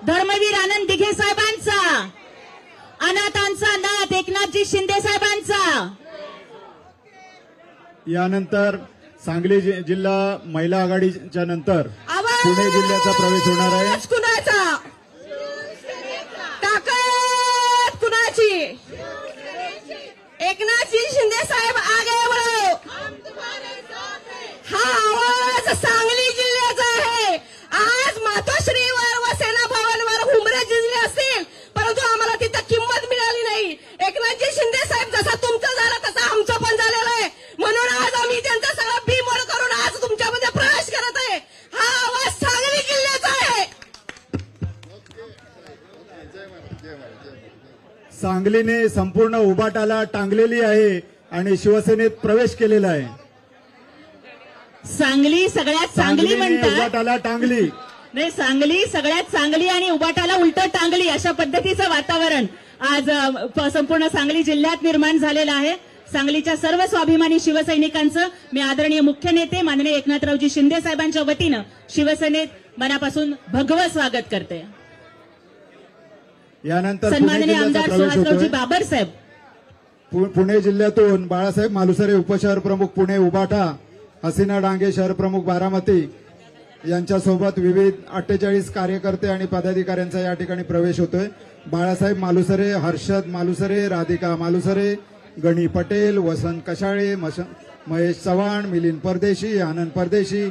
धर्मवीर आनंद दिघे साहेबांचा, अनाथांचा नाथ एकनाथजी शिंदे साहेबांचा. यानंतर सांगली जिल्हा महिला आघाडीच्या नंतर पुणे जिल्ह्याचा प्रवेश होणार आहे. आवाज कुणाचा? ताकद कुणाची? एकनाथजी शिंदे साहेब आगे बढ़ो. हा आवाज सांगली जिल्ह्याचा आहे. आज मातोश्रीवर व सेना भवनवर हुमरे जिंकले असतील, परंतु आम्हाला तिथं किंमत मिळाली नाही. एकनाथजी शिंदे साहेब जसा तुमचं झालं तसं आमचं पण झालेलं आहे. म्हणून आज आम्ही त्यांचा सगळा बिमोड करून आज तुमच्यामध्ये प्रवेश करत आहे. हा आवाज सांगली जिल्ह्याचा आहे. सांगलीने संपूर्ण उबाटाला टांगलेली आहे आणि शिवसेनेत प्रवेश केलेला आहे. सांगली सगळ्यात चांगली सांगलीने म्हणतात, उबाटाला टांगली. नाही सांगली सगळ्यात चांगली आणि उबाटाला उलट टांगली, अशा पद्धतीचं वातावरण आज संपूर्ण सांगली जिल्ह्यात निर्माण झालेलं आहे. सांगलीच्या सर्व स्वाभिमानी शिवसैनिकांचं मी आदरणीय मुख्य नेते माननीय एकनाथरावजी शिंदे साहेबांच्या वतीनं शिवसेनेत मनापासून भगवं स्वागत करते. यानंतर पुणे सन्माननीय जिल्ह्याचा आमदार प्रवेश सुहासरावजी होतोय. बाबर साहेब, पुणे जिल्ह्यातून बाळासाहेब मालुसरे उपशहर प्रमुख पुणे उबाटा, हसीना डांगे शहर प्रमुख बारामती यांच्यासोबत विविध 48 कार्यकर्ते आणि पदाधिकाऱ्यांचा या ठिकाणी प्रवेश होतोय. बाळासाहेब मालुसरे, हर्षद मालुसरे, राधिका मालुसरे, गणी पटेल, वसंत कशाळे, महेश चव्हाण, मिलिंद परदेशी, आनंद परदेशी,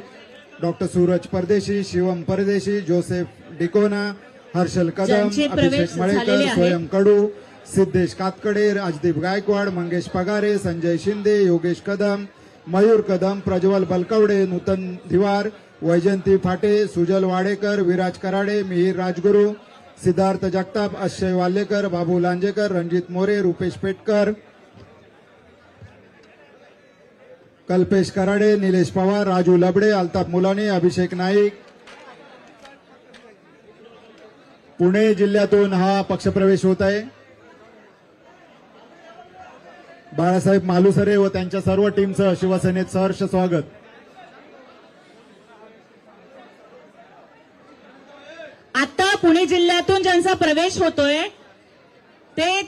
डॉक्टर सूरज परदेशी, शिवम परदेशी, जोसेफ डिकोना, हर्षल कदम, ज्यांचे प्रवेश अभिषेक झालेले मळेकर, आहेत. स्वयं कडू, सिद्धेश कातकडे, राजदीप गायकवाड, मंगेश पगारे, संजय शिंदे, योगेश कदम, मयूर कदम, प्रज्वल बलकवडे, नूतन धिवार, वैजंती फाटे, सुजल वाडेकर, विराज कराडे, मिहीर राजगुरू, सिद्धार्थ जगताप, अक्षय वाल्लेकर, बाबू लांजेकर, रणजित मोरे, रुपेश पेटकर, कल्पेश कराडे, निलेश पवार, राजू लबडे, अल्ताफ मुलानी, अभिषेक नाईक. पुणे जिल्ह्यातून हा पक्षप्रवेश होत आहे. बाळासाहेब मालुसरे व त्यांच्या सर्व टीमचं शिवसेनेत सहर्ष स्वागत. आता पुणे जिल्ह्यातून ज्यांचा प्रवेश होतोय ते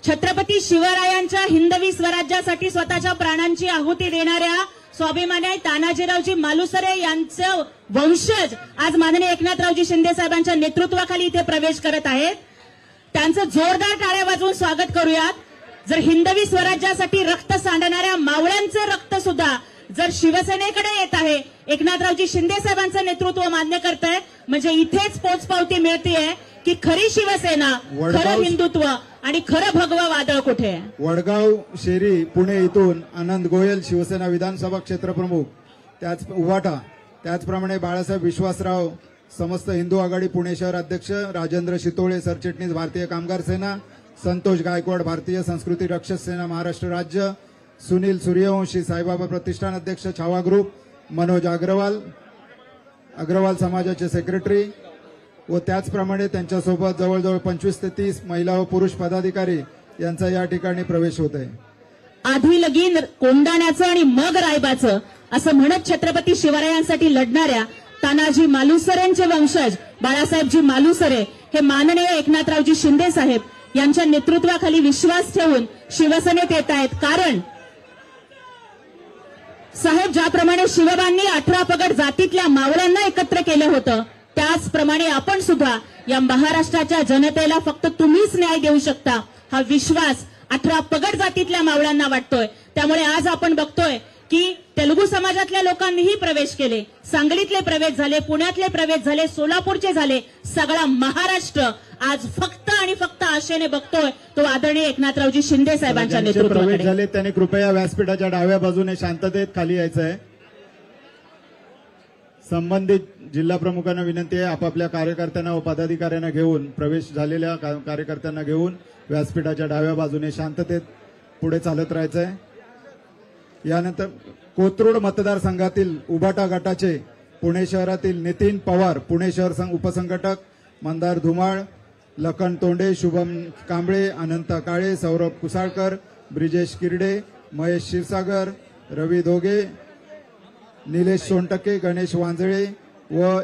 छत्रपती शिवरायांच्या हिंदवी स्वराज्यासाठी स्वतःच्या प्राणांची आहुती देणाऱ्या स्वाभिमानी तानाजीरावजी मालुसरे यांचं वंशज आज माननीय एकनाथरावजी शिंदे साहेबांच्या नेतृत्वाखाली इथे प्रवेश करत आहेत. त्यांचं जोरदार टाळ्या वाजवून स्वागत करूयात. जर हिंदवी स्वराज्यासाठी रक्त सांडणाऱ्या मावळ्यांचं रक्त सुद्धा जर शिवसेनेकडे येत आहे, एकनाथरावजी शिंदे साहेबांचं नेतृत्व मान्य करतायत, म्हणजे इथेच पोचपावती मिळतेय की खरी शिवसेना, खरं हिंदुत्व आणि खरं भगवं वादळ कुठे आहे. वडगाव शेरी पुणे इथून आनंद गोयल शिवसेना विधानसभा क्षेत्रप्रमुख, त्याच उभाटा, त्याचप्रमाणे बाळासाहेब विश्वासराव समस्त हिंदू आघाडी पुणे शहर अध्यक्ष, राजेंद्र शितोळे सरचिटणीस भारतीय कामगार सेना, संतोष गायकवाड भारतीय संस्कृती रक्षक सेना महाराष्ट्र राज्य, सुनील सूर्यवंशी साईबाबा प्रतिष्ठान अध्यक्ष छावा ग्रुप, मनोज अग्रवाल समाजाचे सेक्रेटरी, व त्याचप्रमाणे त्यांच्यासोबत जवळजवळ 25 ते 30 महिला व पुरुष पदाधिकारी यांचा या ठिकाणी प्रवेश होत आहे. आधी लगीन कोंडाण्याचं आणि मग रायबाचं असं म्हणत छत्रपती शिवरायांसाठी लढणाऱ्या तानाजी मालुसरेंचे वंशज बाळासाहेबजी मालुसरे हे माननीय एकनाथरावजी शिंदे साहेब यांच्या नेतृत्वाखाली विश्वास ठेवून शिवसेनेत येत आहेत. कारण साहेब ज्याप्रमाणे शिवबांनी 18 पगड जातीतल्या मावळ्यांना एकत्र केलं होतं त्याचप्रमाणे आपण सुद्धा या महाराष्ट्राच्या जनतेला फक्त तुम्हीच न्याय देऊ शकता हा विश्वास 18 पगड जातीतल्या मावळ्यांना वाटतोय. त्यामुळे आज आपण बघतोय की तेलुगू समाजातल्या लोकांनीही प्रवेश केले, सांगलीतले प्रवेश झाले, पुण्यातले प्रवेश झाले, सोलापूरचे झाले. सगळा महाराष्ट्र आज फक्त आणि फक्त आशेने बघतोय तो आदरणीय एकनाथरावजी शिंदे साहेबांच्या ज्यांचे प्रवेश नेतृत्वाकडे. झाले त्यांनी कृपया व्यासपीठाच्या डाव्या बाजूने शांततेत खाली यायचं आहे. संबंधित जिल्हा प्रमुखांना विनंती आहे आपापल्या कार्यकर्त्यांना व पदाधिकाऱ्यांना घेऊन प्रवेश झालेल्या कार्यकर्त्यांना घेऊन व्यासपीठाच्या डाव्या बाजूने शांततेत पुढे चालत राहायचं आहे. यानंतर कोथरूड मतदारसंघातील उबाटा गटाचे पुणे शहरातील नितीन पवार पुणे शहर उपसंघटक, मंदार धुमाळ, लखन तोंडे, शुभम कांबळे, अनंत काळे, सौरभ कुसाळकर, ब्रिजेश किरडे, महेश क्षीरसागर, रवी दोगे, निलेश सोनटके, गणेश वांजळे व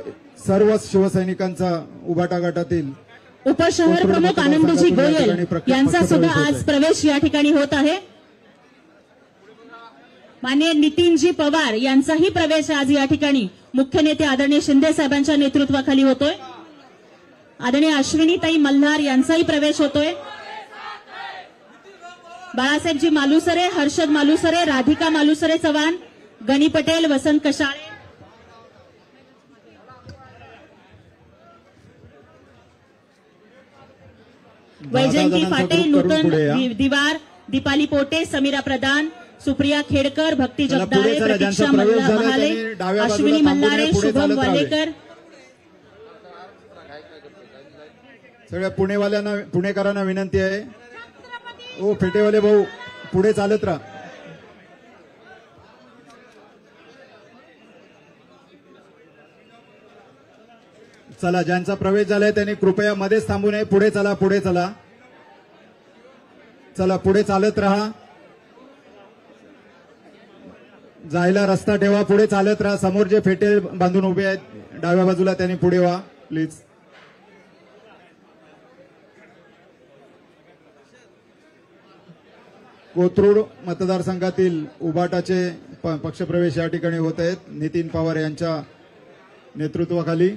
सर्व शिवसैनिकांचा उबाटा गटातील उपशहर प्रमुख आनंदजी गोयल यांचा सुद्धा आज प्रवेश या ठिकाणी होत आहे. माननीय नितीनजी पवार यांचाही प्रवेश आज या ठिकाणी मुख्य नेते आदरणीय शिंदे साहेबांच्या नेतृत्वाखाली होतोय. आदरणीय अश्विनीताई मल्हार यांचाही प्रवेश होतोय. बाळासाहेबजी मालुसरे, हर्षद मालुसरे, राधिका मालुसरे चव्हाण, गणी पटेल, वसंत कशाळे, वैजयंती फाटे, नूतन दिवार, दीपाली पोटे, समीरा प्रधान, सुप्रिया खेडकर, भक्ती जगदाळे, प्रतीक्षा महाले, अश्विनी मल्हारे, शुभम वालेकर. सगळ्या पुणेकरांना विनंती आहे ओ फेटेवाले भाऊ पुढे चालत राहा. चला ज्यांचा प्रवेश झालाय त्यांनी कृपया मध्येच थांबू नये. पुढे चला, पुढे चला, चला पुढे चालत राहा. जायला रस्ता ठेवा, पुढे चालत राहा. समोर जे फेटे बांधून उभे आहेत डाव्या बाजूला त्यांनी पुढे व्हा प्लीज. कोथरूड मतदारसंघातील उबाटाचे पक्षप्रवेश या ठिकाणी होत आहेत नितीन पवार यांच्या नेतृत्वाखाली.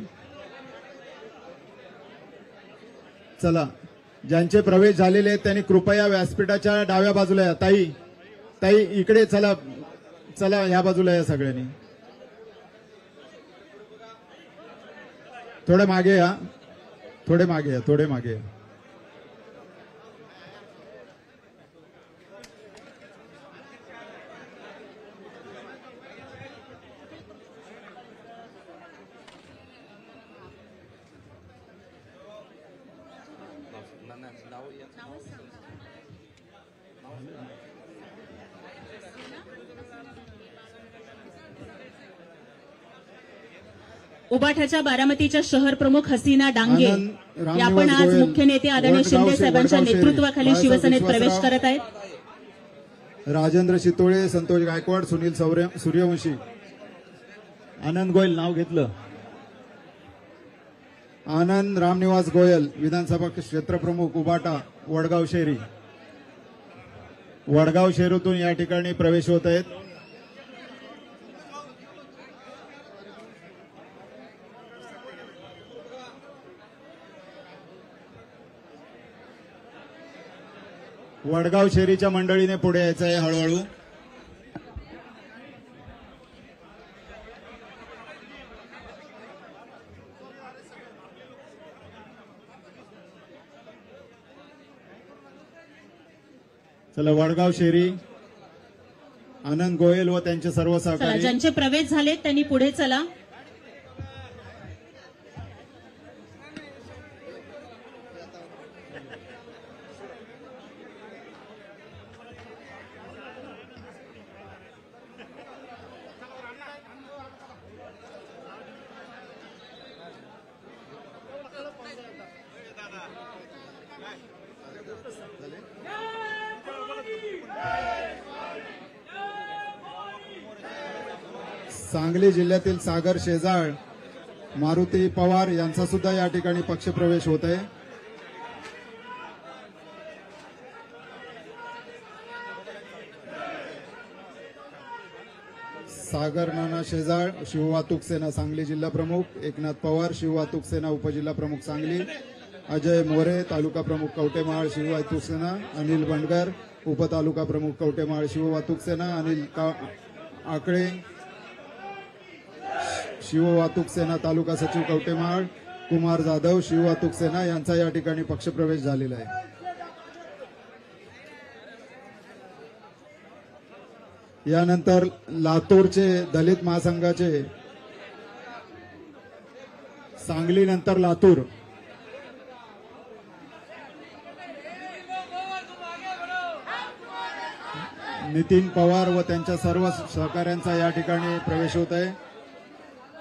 चला ज्यांचे प्रवेश झालेले आहेत त्यांनी कृपया व्यासपीठाच्या डाव्या बाजूला या. ताई ताई इकडे चला, चला ह्या बाजूला या सगळ्यांनी. थोडे मागे या, थोडे मागे या, थोडे मागे या. उबाठाच्या बारामतीच्या शहर प्रमुख हसीना डांगे आनंद रामनिवास या पण आज गोयल, मुख्य नेते आदरणीय वडगाव शिंदे साहेबांच्या वडगाव नेतृत्वाखाली शेरी, शिवसेनेत बाळासाहेब प्रवेश विश्वासराव, करत आहेत. राजेंद्र शितोळे, संतोष गायकवाड, सुनील सूर्यवंशी, आनंद गोयल नाव घेतलं. आनंद रामनिवास गोयल विधानसभा क्षेत्र प्रमुख उबाटा वडगाव शहरी. वडगाव शहरातून या ठिकाणी प्रवेश होत आहेत. वडगाव शहरीच्या मंडळीने पुढे यायचं आहे हळूहळू. चला वडगाव शहरी, आनंद गोयल व त्यांचे सर्व चला सहकारी. ज्यांचे प्रवेश झाले त्यांनी पुढे चला. सांगली जिल्ह्यातील सागर शेजाळ मारुती पवार यांचा सुद्धा या ठिकाणी पक्षप्रवेश होत आहे. सागर नाना शेजाळ शिववाहतूक सेना सांगली जिल्हा प्रमुख, एकनाथ पवार शिववाहतूक सेना उपजिल्हा प्रमुख सांगली, अजय मोरे तालुका प्रमुख कवटेमाळ शिववाहतूक सेना, अनिल बंडगर उपतालुका प्रमुख कवटेमाळ शिववाहतूक सेना, अनिल आकळे शिववाहतूक सेना तालुका सचिव कवटेमाळ, कुमार जाधव शिववाहतूक सेना यांचा या ठिकाणी पक्षप्रवेश झालेला आहे. यानंतर लातूरचे दलित महासंघाचे सांगली नंतर लातूर नितीन पवार व त्यांच्या सर्व सहकाऱ्यांचा या ठिकाणी प्रवेश होत आहे.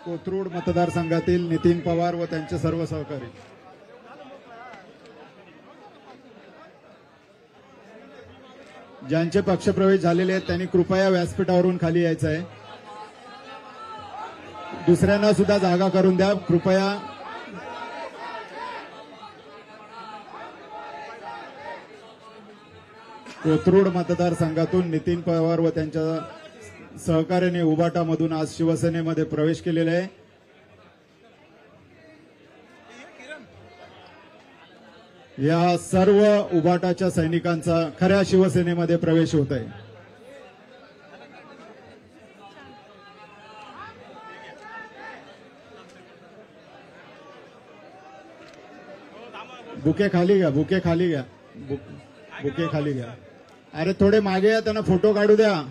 कोथरूड मतदारसंघातील नितीन पवार व त्यांचे सर्व सहकारी. ज्यांचे पक्षप्रवेश झालेले आहेत त्यांनी कृपया व्यासपीठावरून खाली यायचं आहे. दुसऱ्यांना सुद्धा जागा करून द्या कृपया. कोथरूड मतदारसंघातून नितीन पवार व त्यांच्या सहकार्याने उबाटामधून आज शिवसेनेमध्ये प्रवेश केलेला आहे. या सर्व उबाटाच्या सैनिकांचा खऱ्या शिवसेनेमध्ये प्रवेश होत आहे. बुके खाली घ्या, बुके खाली घ्या, बुके खाली घ्या. अरे थोडे मागे या, त्यांना फोटो काढू द्या.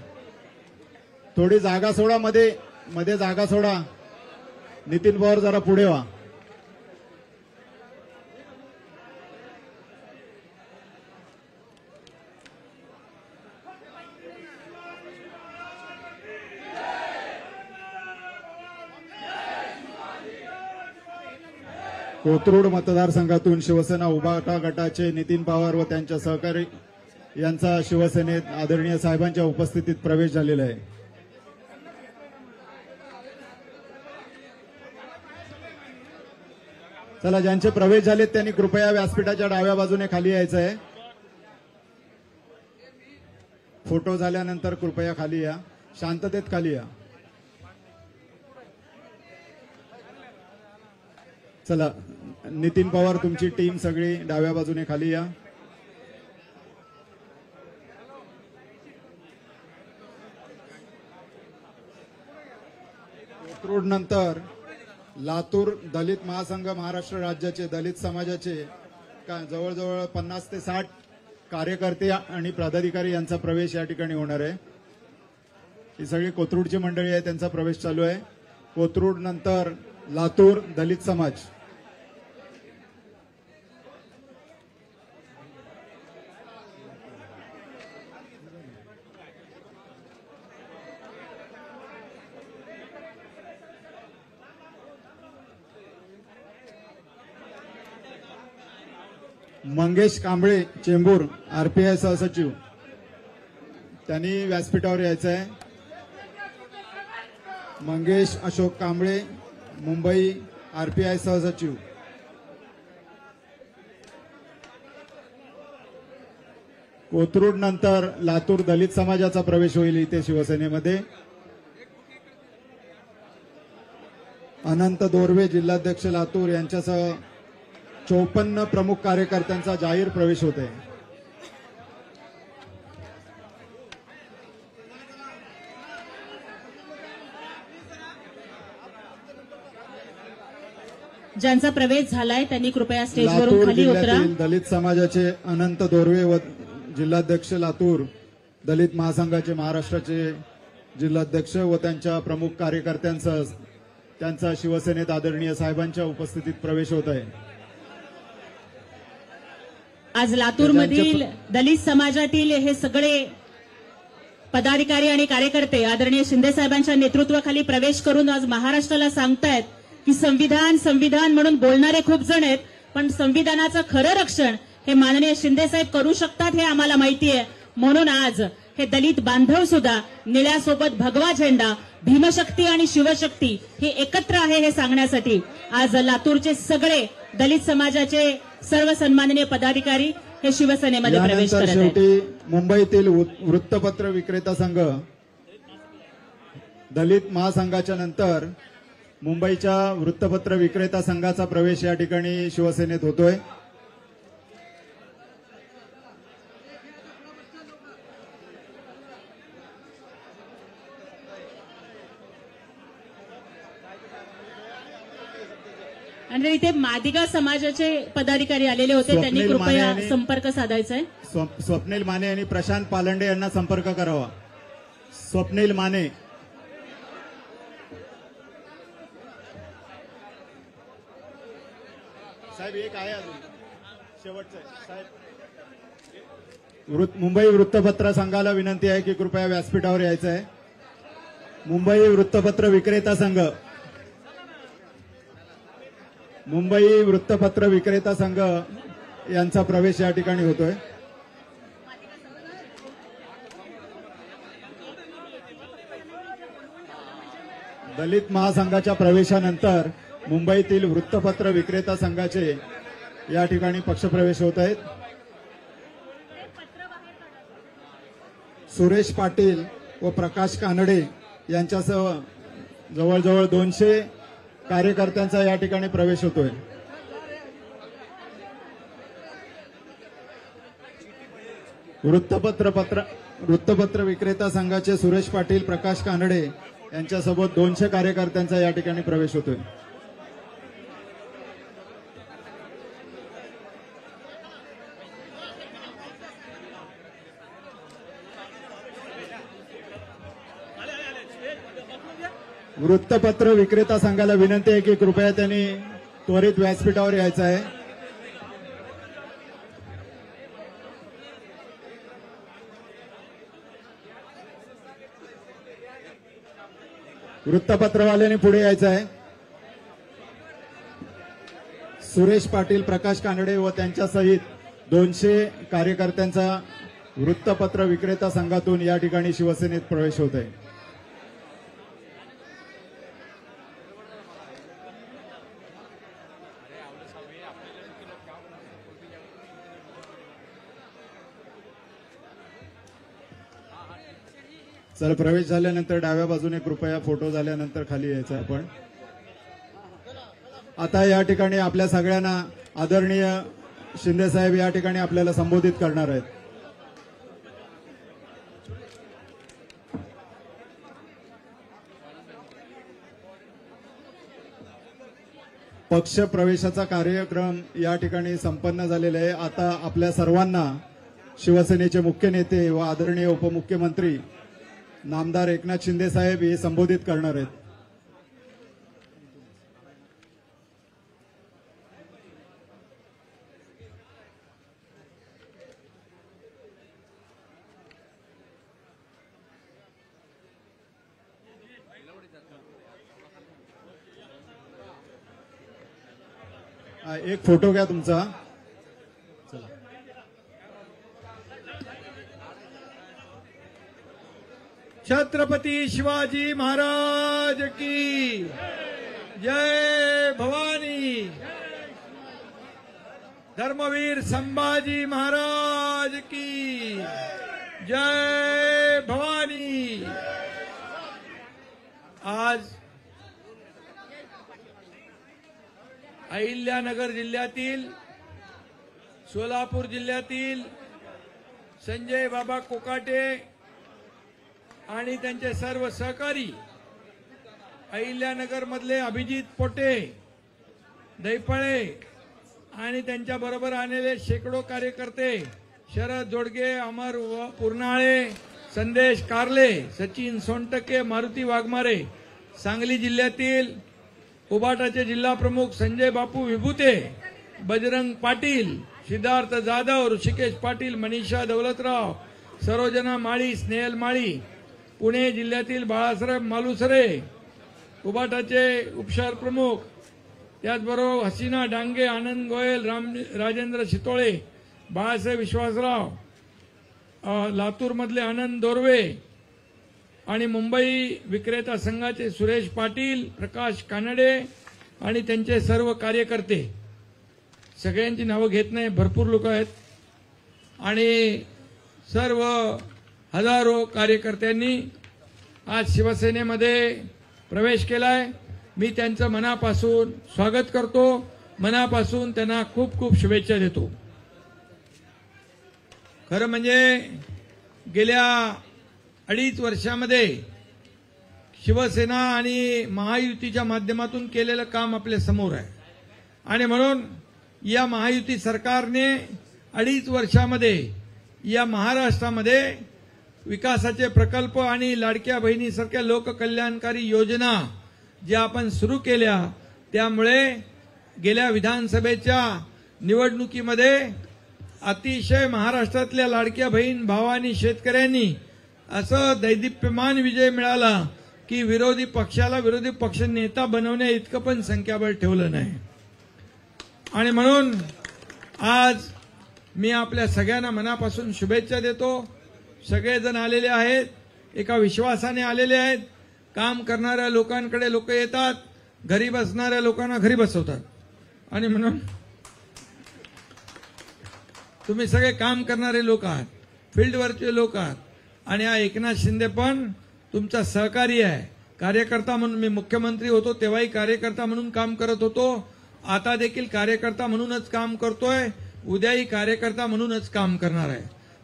थोडी जागा सोडा, मध्ये जागा सोडा. नितीन पवार जरा पुढे व्हा. कोथरूड मतदारसंघातून शिवसेना उबाटा गटाचे नितीन पवार व त्यांच्या सहकारी यांचा शिवसेनेत आदरणीय साहेबांच्या उपस्थितीत प्रवेश झालेला आहे. चला, ज्यांचे प्रवेश झालेत त्यांनी कृपया व्यासपीठाच्या डाव्या बाजूने खाली यायचं आहे. फोटो झाल्यानंतर कृपया खाली या, शांततेत खाली या. चला, नितीन पवार तुमची टीम सगळी डाव्या बाजूने खाली या. कोथरूड नंतर लातूर दलित महासंघ महाराष्ट्र राज्याचे दलित समाजाचे जवळजवळ 50 ते 60 कार्यकर्ते आणि पदाधिकारी यांचा प्रवेश या ठिकाणी होणार आहे. ही सगळी कोथरूडची मंडळी आहे, त्यांचा प्रवेश चालू आहे. कोथरूड नंतर लातूर दलित समाज. मंगेश कांबळे चेंबूर आरपीआय सहसचिव, त्यांनी व्यासपीठावर यायचं आहे. मंगेश अशोक कांबळे मुंबई आरपीआय सहसचिव. कोथरूड नंतर लातूर दलित समाजाचा प्रवेश होईल इथे शिवसेनेमध्ये. अनंत दोरवे जिल्हाध्यक्ष लातूर यांच्यासह 54 प्रमुख कार्यकर्त्यांचा जाहीर प्रवेश होत आहे. ज्यांचा प्रवेश झालाय त्यांनी कृपया स्टेजवरून लातूर खाली उतरा. जिल्ह्यातील दलित समाजाचे अनंत दोरवे व जिल्हाध्यक्ष लातूर दलित महासंघाचे महाराष्ट्राचे जिल्हाध्यक्ष व त्यांच्या प्रमुख कार्यकर्त्यांसह त्यांचा शिवसेनेत आदरणीय साहेबांच्या उपस्थितीत प्रवेश होत आहे. आज लातूरमधील दलित समाजातील हे सगळे पदाधिकारी आणि कार्यकर्ते आदरणीय शिंदे साहेबांच्या नेतृत्वाखाली प्रवेश करून आज महाराष्ट्राला सांगतायत की संविधान संविधान म्हणून बोलणारे खूप जण आहेत, पण संविधानाचं खरं रक्षण हे माननीय शिंदे साहेब करू शकतात हे आम्हाला माहिती आहे. म्हणून आज हे दलित बांधव सुद्धा निळ्यासोबत भगवा झेंडा, भीमशक्ती आणि शिवशक्ती हे एकत्र आहे हे सांगण्यासाठी आज लातूरचे सगळे दलित समाजाचे सर्व सन्माननीय पदाधिकारी हे शिवसेनेमध्ये प्रवेश यानंतर करत आहेत. शेवटी मुंबईतील वृत्तपत्र विक्रेता संघ, दलित महासंघाच्या नंतर मुंबईच्या वृत्तपत्र विक्रेता संघाचा प्रवेश या ठिकाणी शिवसेनेत होतोय. आणि इथे मादिगा समाजाचे पदाधिकारी आलेले होते, त्यांनी स्वप्नील कृपया माने आणि- संपर्क साधायचा आहे. स्वप्नील माने आणि प्रशांत पालंडे यांना संपर्क करावा. स्वप्नील माने, साहेब एक आहे अजून शेवटचं आहे. साहेब मुंबई वृत्तपत्र संघाला विनंती आहे की कृपया व्यासपीठावर यायचं आहे. मुंबई वृत्तपत्र विक्रेता संघ, मुंबई वृत्तपत्र विक्रेता संघ यांचा प्रवेश या ठिकाणी होतोय. दलित महासंघाच्या प्रवेशानंतर मुंबईतील वृत्तपत्र विक्रेता संघाचे या ठिकाणी पक्षप्रवेश होत आहेत. सुरेश पाटील व प्रकाश कानडे यांच्यासह जवळजवळ 200 कार्यकर्त्यांचा या ठिकाणी प्रवेश होतोय. वृत्तपत्र विक्रेता संघाचे सुरेश पाटील, प्रकाश कानडे यांच्यासोबत 200 कार्यकर्त्यांचा या ठिकाणी प्रवेश होतोय. वृत्तपत्र विक्रेता संघाला विनंती आहे की कृपया त्यांनी त्वरित व्यासपीठावर यायचं आहे. वृत्तपत्रवाल्यांनी पुढे यायचं आहे. सुरेश पाटील, प्रकाश कानडे व त्यांच्या सहित 200 कार्यकर्त्यांचा वृत्तपत्र विक्रेता संघातून या ठिकाणी शिवसेनेत प्रवेश होत आहे. चला, प्रवेश झाल्यानंतर डाव्या बाजूने कृपया फोटो झाल्यानंतर खाली यायचं आपण. आता या ठिकाणी आपल्या सगळ्यांना आदरणीय शिंदे साहेब या ठिकाणी आपल्याला संबोधित करणार आहेत. पक्ष प्रवेशाचा कार्यक्रम या ठिकाणी संपन्न झालेला आहे. आता आपल्या सर्वांना शिवसेनेचे मुख्य नेते व आदरणीय उपमुख्यमंत्री नामदार एकनाथ शिंदे साहेब हे संबोधित करणार आहेत. एक फोटो घ्या तुमचा. छत्रपती शिवाजी महाराज की जय. भवानी. धर्मवीर संभाजी महाराज की जय. भवानी. आज अहिल्यानगर जिल्ह्यातील, सोलापूर जिल्ह्यातील संजय बाबा कोकाटे आणि त्यांचे सर्व सहकारी, अहिल्यानगर मधले अभिजित पोटे, दैपळे आणि त्यांच्या बरोबर आलेले शेकडो कार्यकर्ते, शरद जोडगे, अमर पुरनाळे, संदेश कारले, सचिन सोनटके, मारुती वाघमारे, सांगली जिल्ह्यातील उबाटाचे जिल्हा प्रमुख संजय बापू विभूते, बजरंग पाटील, सिद्धार्थ जाधव, ऋषिकेश पाटील, मनीषा दौलतराव, सरोजना माळी, स्नेहल माळी, पुणे जिल्ह्यातील बाळासाहेब मालुसरे, उबाटाचे उपशहर प्रमुख, त्याचबरोबर हसीना डांगे, आनंद गोयल, राजेंद्र शितोळे, बाळासाहेब विश्वासराव, लातूरमधले आनंद दोरवे आणि मुंबई विक्रेता संघाचे सुरेश पाटील, प्रकाश कानडे आणि त्यांचे सर्व कार्यकर्ते, सगळ्यांची नावं घेत नाही, भरपूर लोक आहेत आणि सर्व हजारो कार्यकर्त्यांनी आज शिवसेनेमध्ये प्रवेश केलाय. मी त्यांचं मनापासून स्वागत करतो, मनापासून त्यांना खूप खूप शुभेच्छा देतो. खरं म्हणजे गेल्या 2.5 वर्षामध्ये शिवसेना आणि महायुतीच्या माध्यमातून केलेलं काम आपल्या समोर आहे आणि म्हणून या महायुती सरकारने 2.5 वर्षामध्ये या महाराष्ट्रामध्ये विकासाचे प्रकल्प आणि लाडक्या बहिणीसारख्या लोककल्याणकारी योजना ज्या आपण सुरू केल्या, त्यामुळे गेल्या विधानसभेच्या निवडणुकीमध्ये अतिशय महाराष्ट्रातल्या लाडक्या बहीण भावांनी, शेतकऱ्यांनी असं दैदिप्यमान विजय मिळाला की विरोधी पक्षाला विरोधी पक्ष नेता बनवण्या इतकं पण संख्याबळ ठेवलं नाही. आणि म्हणून आज मी आपल्या सगळ्यांना मनापासून शुभेच्छा देतो. सगळेजण आलेले आहेत, एका विश्वासाने आलेले आहेत. काम करणाऱ्या लोकांकडे लोक येतात, घरी बसणाऱ्या लोकांना घरी बसवतात आणि म्हणून तुम्ही सगळे काम करणारे लोक आहात, फील्डवरचे लोक आहात आणि हा एकनाथ शिंदे पण तुमचा सहकारी आहे. कार्यकर्ता म्हणून मी मुख्यमंत्री होतो तेव्हाही कार्यकर्ता म्हणून काम करत होतो, आता देखील कार्यकर्ता म्हणूनच काम करतोय, उद्याही कार्यकर्ता म्हणूनच काम करणार आहे.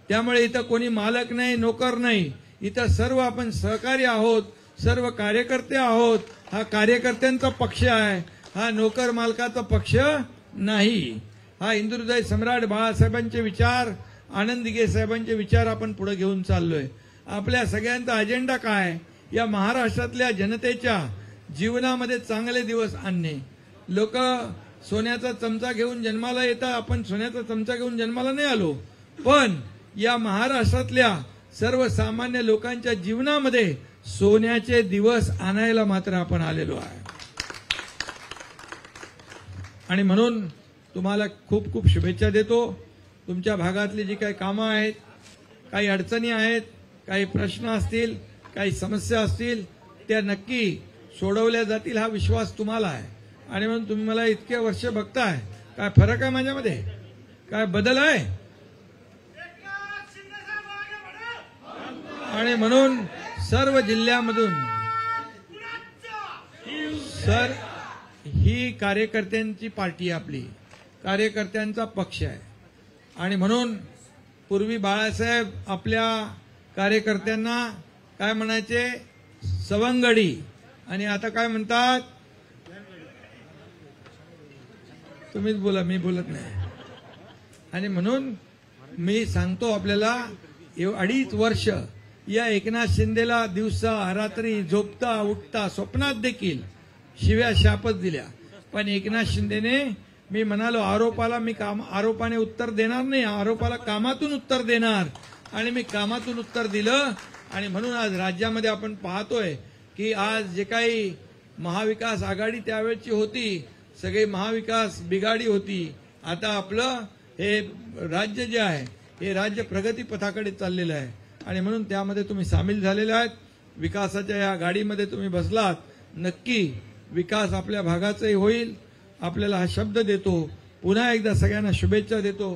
त्यामुळे इथं कोणी मालक नाही, नोकर नाही, इथं सर्व आपण सहकारी आहोत, सर्व कार्यकर्ते आहोत. हा कार्यकर्त्यांचा पक्ष आहे, हा नोकर मालकाचा पक्ष नाही. हा हिंदुहृदय सम्राट बाळासाहेबांचे विचार, आनंद दिघे साहेबांचे विचार आपण पुढे घेऊन चाललोय. आपल्या सगळ्यांचा अजेंडा काय? या महाराष्ट्रातल्या जनतेच्या जीवनामध्ये चांगले दिवस आणणे. लोक सोन्याचा चमचा घेऊन जन्माला येतात, आपण सोन्याचा चमचा घेऊन जन्माला नाही आलो, पण या महाराष्ट्रातल्या सर्वसामान्य लोकांच्या जीवनामध्ये सोन्याचे दिवस आणायला मात्र आपण आलेलो आहे. आणि म्हणून तुम्हाला खूप खूप शुभेच्छा देतो. तुमच्या भागातली जी काही कामं आहेत, काही अडचणी आहेत, काही प्रश्न असतील, काही समस्या असतील, त्या नक्की सोडवल्या जातील हा विश्वास तुम्हाला आहे. आणि म्हणून तुम्ही मला इतके वर्ष बघताय, काय फरक आहे माझ्यामध्ये, काय बदल आहे. आणि म्हणून सर्व जिल्ह्यामधून सर ही कार्यकर्त्यांची पार्टी आहे, आपली कार्यकर्त्यांचा पक्ष आहे. आणि म्हणून पूर्वी बाळासाहेब आपल्या कार्यकर्त्यांना काय म्हणायचे, सवंगडी, आणि आता काय म्हणतात, तुम्हीच बोला, मी बोलत नाही. आणि म्हणून मी सांगतो आपल्याला, 2.5 वर्ष या एकनाथ शिंदेला दिवसा रात्री झोपता उठता स्वप्नात देखील शिव्या शापच दिल्या, पण एकनाथ शिंदेने, मी म्हणालो आरोपाला मी आरोपाने उत्तर देणार नाही, आरोपाला कामातून उत्तर देणार, आणि मी कामातून उत्तर दिलं. आणि म्हणून आज राज्यामध्ये आपण पाहतोय की आज जे काही महाविकास आघाडी त्यावेळची होती, सगळी महाविकास बिघाडी होती, आता आपलं हे राज्य जे आहे हे राज्य प्रगती पथाकडे चाललेलं आहे. आणि म्हणून त्यामध्ये तुम्ही सामील झालेले आहेत, विकासाच्या या गाडीमध्ये तुम्ही बसलात. नक्की विकास आपल्या भागाचाही होईल, आपल्याला हा शब्द देतो. पुन्हा एकदा सगळ्यांना शुभेच्छा देतो.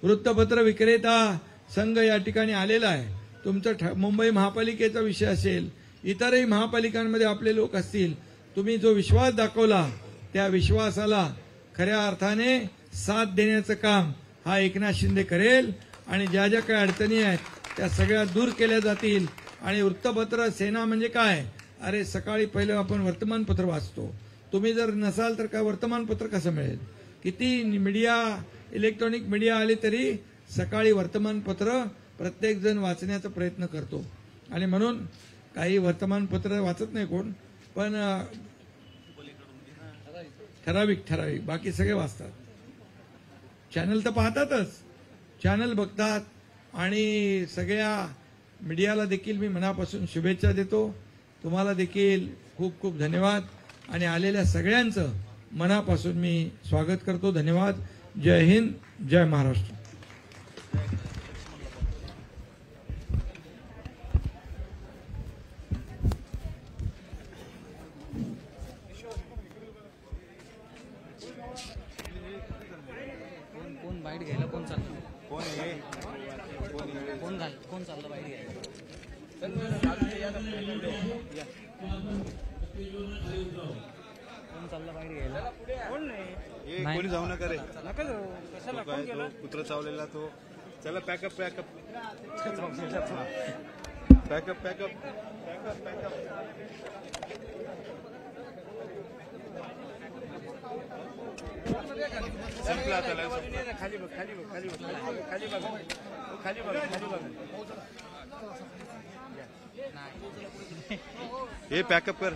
वृत्तपत्र विक्रेता संघ या ठिकाणी आलेला आहे. तुमचं मुंबई महापालिकेचा विषय असेल, इतरही महापालिकांमध्ये आपले लोक असतील, तुम्ही जो विश्वास दाखवला त्या विश्वासाला खऱ्या अर्थाने साथ देण्याचं काम हा एकनाथ शिंदे करेल. आणि ज्या ज्या काही अडचणी आहेत त्या सगळ्या दूर केल्या जातील. आणि वृत्तपत्र सेना म्हणजे काय, अरे सकाळी पहिलं आपण वर्तमानपत्र वाचतो, तुम्ही जर नसाल तर काय वर्तमानपत्र कसं मिळेल. किती मीडिया, इलेक्ट्रॉनिक मीडिया आली तरी सकाळी वर्तमानपत्र प्रत्येक जण वाचण्याचा प्रयत्न करतो. आणि म्हणून काही वर्तमानपत्र वाचत नाही कोण, पण ठराविक बाकी सगळे वाचतात. चॅनल तर पाहतातच, चॅनल बघतात. आणि सगळ्या मीडियाला देखील मी मनापासून शुभेच्छा देतो. तुम्हाला देखील खूप खूप धन्यवाद. आणि आलेल्या सगळ्यांचं मनापासून मी स्वागत करतो. धन्यवाद. जय हिंद, जय महाराष्ट्र. कोणी जाऊ नका रे कुत्र चावलेला तो चला पॅकअप पॅकअप पॅकअप पॅकअप संपला आता खाली बघ खाली बघ खाली बघ खाली बघ खाली बघ खाली बघ हे पॅकअप कर